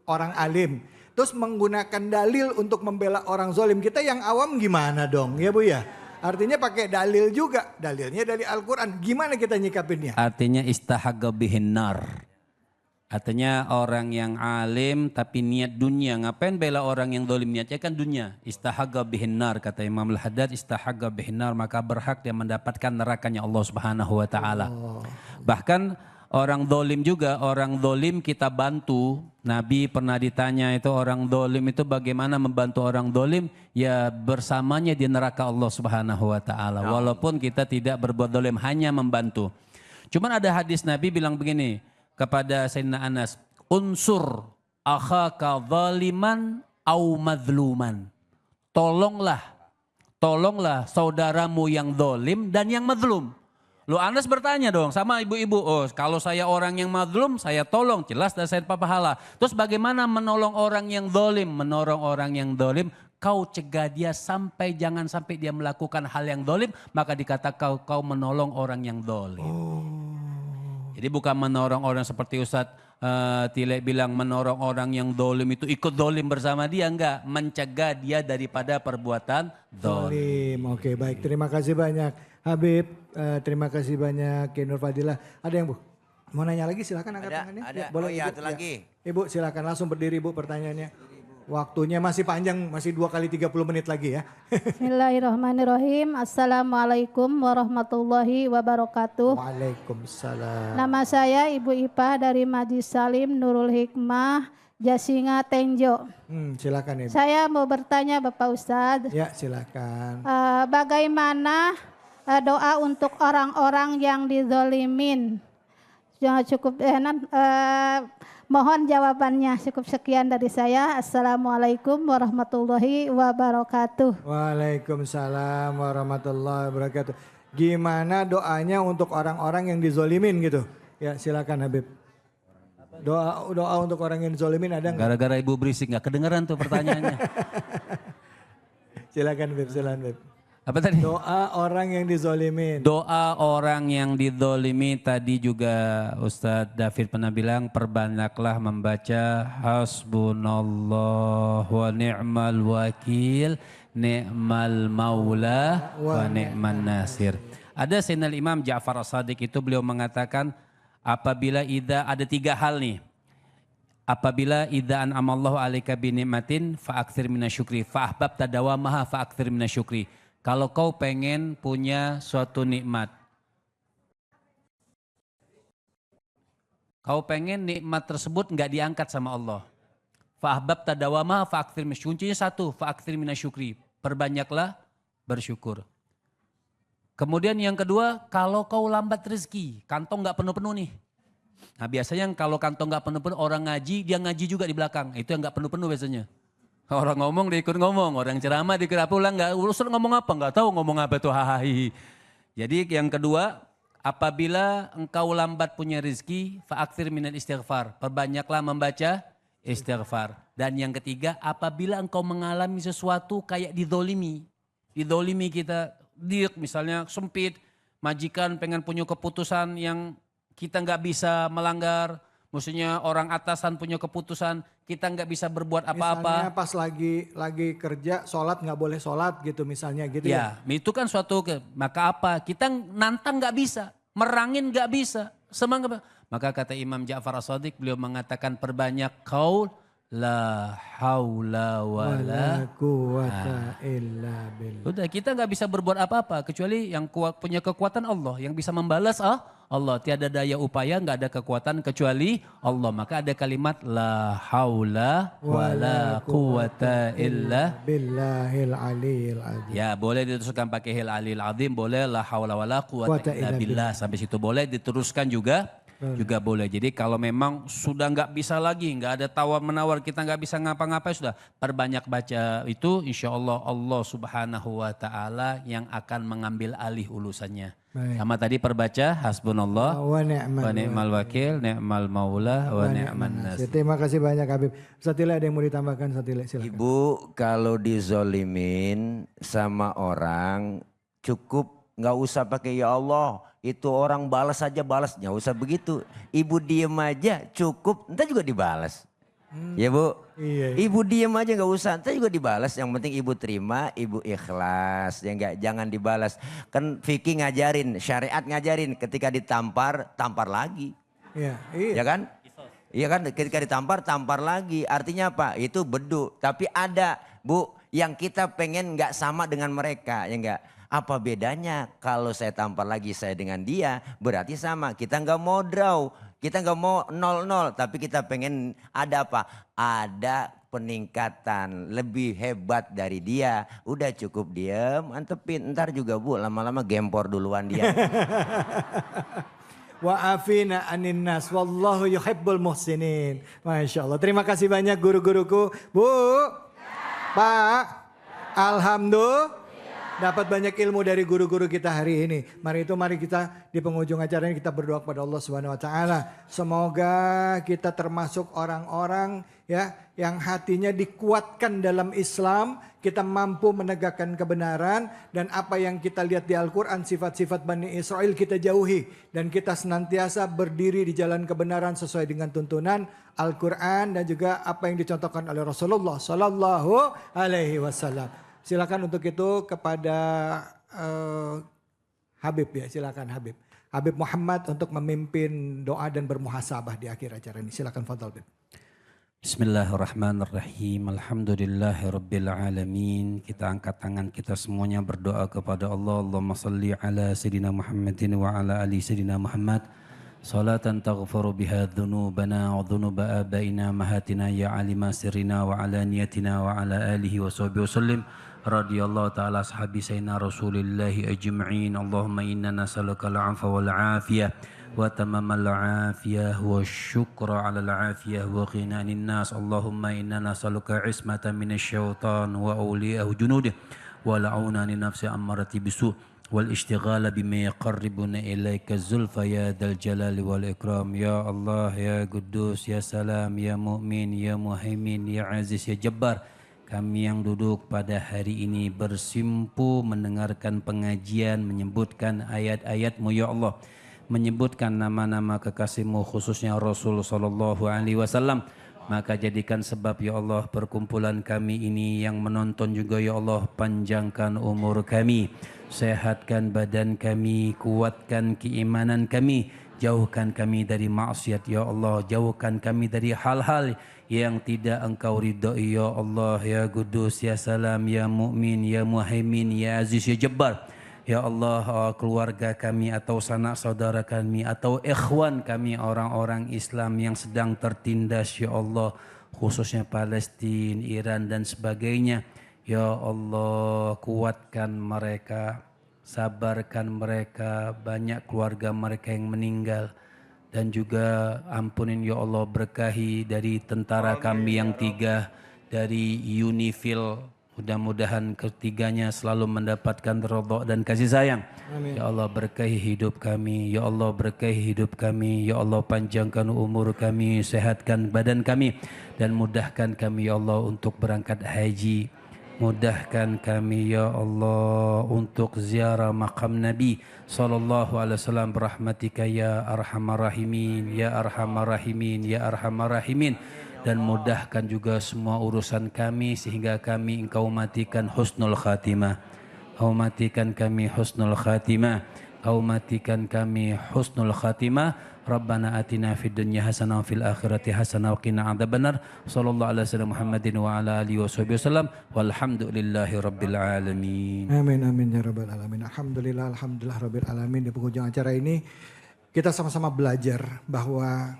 orang alim. Terus menggunakan dalil untuk membela orang zolim. Kita yang awam gimana dong ya Bu ya? Artinya pakai dalil juga. Dalilnya dari Al-Quran. Gimana kita nyikapinnya? Artinya istahagga bihin nar. Artinya orang yang alim tapi niat dunia. Ngapain bela orang yang zalim niatnya kan dunia. Istahagga bihin nar kata Imam Al-Haddad, istahagga bihin nar, maka berhak dia mendapatkan nerakanya Allah Subhanahu wa taala. Bahkan orang zalim juga, orang zalim kita bantu. Nabi pernah ditanya itu orang zalim itu bagaimana membantu orang zalim? Ya bersamanya di neraka Allah Subhanahu wa taala. Walaupun kita tidak berbuat zalim, hanya membantu. Cuman ada hadis Nabi bilang begini kepada Sayyidina Anas, unsur akhaka zaliman au madluman. Tolonglah saudaramu yang zalim dan yang mazlum. Lu Anas bertanya dong sama ibu-ibu, oh kalau saya orang yang mazlum saya tolong, jelas dan saya pahala. Terus bagaimana menolong orang yang zalim? Menolong orang yang zalim, kau cegah dia jangan sampai dia melakukan hal yang zalim, maka dikatakan kau menolong orang yang zalim. Jadi bukan menolong orang seperti Ustadz Tile bilang menolong orang yang zalim itu ikut zalim bersama dia, enggak, mencegah dia daripada perbuatan zalim. Oke baik, terima kasih banyak Habib. Terima kasih banyak Ki Nur Fadilah. Ada yang Bu? Mau nanya lagi silakan angkat tangannya. Ada. Boleh Oh iya, Ibu. satu lagi. Ibu silakan langsung berdiri Bu pertanyaannya. Waktunya masih panjang, masih 2 kali 30 menit lagi ya. Bismillahirrahmanirrahim. Assalamualaikum warahmatullahi wabarakatuh. Waalaikumsalam. Nama saya Ibu Ipah dari Majlis Salim Nurul Hikmah, Jasinga, Tenjo. Silakan Ibu. Saya mau bertanya Bapak Ustadz, Ya silakan. bagaimana doa untuk orang-orang yang dizolimin? Cukup mohon jawabannya. Cukup sekian dari saya. Assalamualaikum warahmatullahi wabarakatuh. Waalaikumsalam warahmatullahi wabarakatuh. Gimana doanya untuk orang-orang yang dizolimin gitu? Ya silakan Habib. Doa untuk orang yang dizolimin ada nggak? Gara-gara ibu berisik nggak kedengeran tuh pertanyaannya. Silakan Habib, silakan Habib. Apa tadi? Doa orang yang dizolimin. Doa orang yang dizolimi tadi juga Ustadz David pernah bilang perbanyaklah membaca hasbunallah wa ni'mal wakil, ni'mal maula wa ni'man nasir. Ada Sayyidina Imam Ja'far As-Sadiq itu beliau mengatakan apabila ada 3 hal nih. Apabila idza an'amallahu 'alaika bi ni'matin fa'aktsir minasyukri fa'ahbabta dawamaha fa'aktsir minasyukri. Kalau kau pengen punya suatu nikmat, kau pengen nikmat tersebut nggak diangkat sama Allah. Fa'ahbabta dawamaha fa'aktsir minasyukri. Kuncinya 1, fa'aktsir minasyukri. Perbanyaklah bersyukur. Kemudian yang kedua, kalau kau lambat rezeki, kantong nggak penuh-penuh nih. Nah biasanya kalau kantong nggak penuh-penuh, orang ngaji, dia ngaji juga di belakang. Itu yang nggak penuh-penuh biasanya. Orang ngomong dia ikut ngomong, orang ceramah dia ikut apa ulang, nggak urusan ngomong apa, nggak tahu ngomong apa tuh hahaha. Jadi yang kedua, apabila engkau lambat punya rezeki, fa'aktsir minal istighfar, perbanyaklah membaca istighfar. Dan yang ketiga, apabila engkau mengalami sesuatu kayak didolimi kita, misalnya sempit, majikan pengen punya keputusan yang kita nggak bisa melanggar, maksudnya orang atasan punya keputusan, kita nggak bisa berbuat apa-apa. Misalnya pas lagi kerja, sholat nggak boleh sholat gitu misalnya gitu ya. Ya, itu kan maka apa? Kita nantang nggak bisa, merangin nggak bisa, semangat. Maka kata Imam Ja'far As-Sadiq, beliau mengatakan perbanyak qaul La haula wala quwata illa billah. Udah, kita nggak bisa berbuat apa-apa kecuali yang punya kekuatan Allah, yang bisa membalas Allah. Tiada daya upaya, nggak ada kekuatan kecuali Allah. Maka ada kalimat la haula wala quwata illa billahil aliyil azim. Ya, boleh diteruskan pakai hil alil azim, boleh la haula wala quwata illa billah. Sampai situ boleh diteruskan juga boleh. Jadi kalau memang sudah nggak bisa lagi, nggak ada tawar menawar, kita nggak bisa ngapa-ngapain, sudah perbanyak baca itu, insya Allah Allah Subhanahu Wa Taala yang akan mengambil alih urusannya. Sama tadi perbaca hasbunallah wa ni'mal wakil, ni'mal maula wa ni'man nas. Terima kasih banyak Habib. Satila ada yang mau ditambahkan? Satila silakan. Ibu kalau dizolimin sama orang cukup nggak usah pakai ya Allah. Itu orang balas saja balas, nggak usah begitu. Ibu diem aja cukup, entah juga dibalas. Ya Bu, Iya. ibu diem aja nggak usah, entah juga dibalas. Yang penting ibu terima, ibu ikhlas, ya enggak, jangan dibalas. Kan fikih ngajarin, syariat ngajarin, ketika ditampar, tampar lagi. Iya. Ya kan? Iya kan, ketika ditampar, tampar lagi. Artinya apa? Itu bedu. Tapi ada Bu, yang kita pengen nggak sama dengan mereka, ya enggak? Apa bedanya kalau saya tampar lagi saya dengan dia, berarti sama. Kita nggak mau draw, kita nggak mau 0-0, tapi kita pengen ada apa? Ada peningkatan lebih hebat dari dia. Udah cukup diem, antepin. Ntar juga Bu, lama-lama gempor duluan dia. Wa afina anin nas wallahu yuhibbul muhsinin. Masya Allah. Terima kasih banyak guru-guruku. Bu, Pak, alhamdulillah. Dapat banyak ilmu dari guru-guru kita hari ini. Mari kita di penghujung acara ini kita berdoa kepada Allah Subhanahu Wa Taala. Semoga kita termasuk orang-orang ya yang hatinya dikuatkan dalam Islam. Kita mampu menegakkan kebenaran dan apa yang kita lihat di Al-Quran sifat-sifat Bani Israel kita jauhi. Dan kita senantiasa berdiri di jalan kebenaran sesuai dengan tuntunan Al-Quran dan juga apa yang dicontohkan oleh Rasulullah Sallallahu Alaihi Wasallam. Silakan untuk itu kepada Habib ya, silakan Habib. Habib Muhammad untuk memimpin doa dan bermuhasabah di akhir acara ini. Silakan fadhal Habib. Bismillahirrahmanirrahim. Alhamdulillahirabbil alamin. Kita angkat tangan kita semuanya berdoa kepada Allah. Allahumma salli ala sayidina Muhammadin wa ala ali sayidina Muhammad. Salatan taghfaru biha dhunubana wa dhunuba abaina mahatina ya alima sirrina wa alaniyatina wa ala alihi wa sahbihi wasallim. Radiyallahu ta'ala sahabi sayyidina Rasulillahi ajma'in. Allahumma inna nas'aluka al-'afwa wal 'afiyah wa tamamal 'afiyah wa syukra 'alal 'afiyah wa ghina 'anil nas. Allahumma inna nas'aluka 'ismatan minasy syaitan wa awliyahu junudih wa la'una li nafsi ammarati bisu wal ishtighala bima yaqarribuna ilaika zulfa ya dzal jalali wal ikram. Ya Allah, ya Quddus, ya Salam, ya Mu'min, ya Muhaimin, ya Aziz, ya Jabbar. Kami yang duduk pada hari ini bersimpu mendengarkan pengajian, menyebutkan ayat-ayat-Mu ya Allah, menyebutkan nama-nama kekasih-Mu khususnya Rasul sallallahu alaihi wasallam. Maka jadikan sebab ya Allah perkumpulan kami ini yang menonton juga ya Allah, panjangkan umur kami, sehatkan badan kami, kuatkan keimanan kami, jauhkan kami dari maksiat ya Allah, jauhkan kami dari hal-hal yang tidak Engkau ridhai ya Allah, ya Quddus, ya Salam, ya Mu'min, ya Muhaimin, ya Aziz, ya Jabbar. Ya Allah, keluarga kami atau sanak saudara kami atau ikhwan kami orang-orang Islam yang sedang tertindas ya Allah, khususnya Palestina, Iran dan sebagainya. Ya Allah, kuatkan mereka, sabarkan mereka, banyak keluarga mereka yang meninggal. Dan juga ampunin ya Allah, berkahi dari tentara kami yang 3 dari UNIFIL. Mudah-mudahan ketiganya selalu mendapatkan ridha dan kasih sayang. Amin. Ya Allah, berkahi hidup kami. Ya Allah, berkahi hidup kami. Ya Allah, panjangkan umur kami, sehatkan badan kami, dan mudahkan kami ya Allah untuk berangkat haji. Mudahkan kami ya Allah untuk ziarah makam Nabi sallallahu alaihi wasallam berahmatika ya arhamar rahimin, ya arhamar rahimin, ya arhamar rahimin. Dan mudahkan juga semua urusan kami sehingga kami Engkau matikan husnul khatimah. Engkau matikan kami husnul khatimah. Kau matikan kami husnul khatimah. Rabbana atina fid dunya hasanah wa fil akhirati hasanah wa qina adzabannar. Sallallahu alaihi wasallam Muhammadin wa ala alihi wasallam. Walhamdulillahi rabbil alamin. Amin amin ya rabbal alamin. Alhamdulillah rabbil alamin. Di penghujung acara ini kita sama-sama belajar bahwa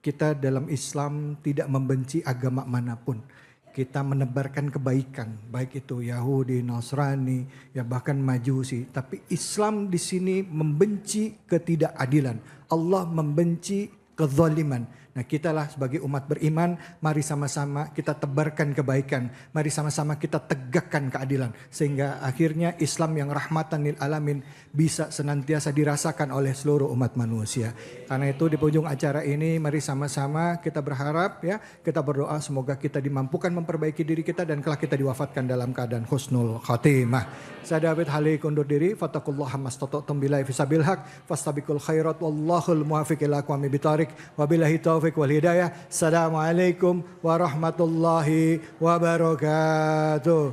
kita dalam Islam tidak membenci agama manapun. Kita menebarkan kebaikan, baik itu Yahudi, Nasrani, ya bahkan Majusi. Tapi Islam di sini membenci ketidakadilan. Allah membenci kezaliman. Nah, kitalah sebagai umat beriman, mari sama-sama kita tebarkan kebaikan. Mari sama-sama kita tegakkan keadilan. Sehingga akhirnya Islam yang rahmatan lil alamin bisa senantiasa dirasakan oleh seluruh umat manusia. Karena itu di penghujung acara ini mari sama-sama kita berharap ya, kita berdoa semoga kita dimampukan memperbaiki diri kita dan kelak kita diwafatkan dalam keadaan husnul khatimah. Saya David Halik undur diri. Fattaqullaha mastata'tum billahi fisabil haq. Fastabiqul khairat wallahul muwaffiq ila aqwamit thoriq. Wabillahi taufiq wal hidayah. Assalamualaikum warahmatullahi wabarakatuh.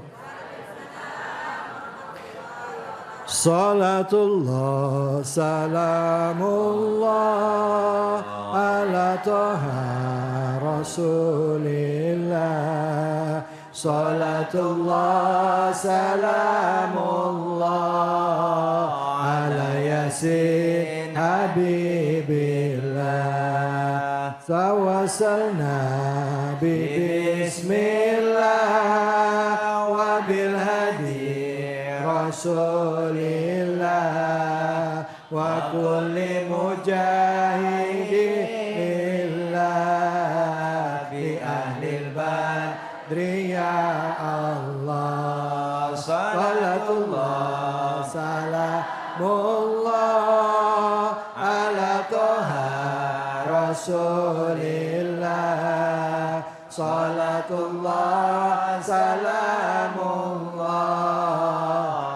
Salatullah salamullah ala taha rasulillah. Salatullah salamullah ala yasin habibillah. Tawasalna bismillah wa bil hadi Rasulillah wa kulli mujahidillah bi ahlil badri ya Allah. Salatullah salamullah ala toha Rasulillah. Salatullah salamullah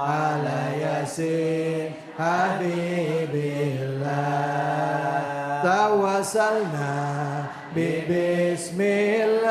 ala yasin habibillah. Tawassalna bi bismillah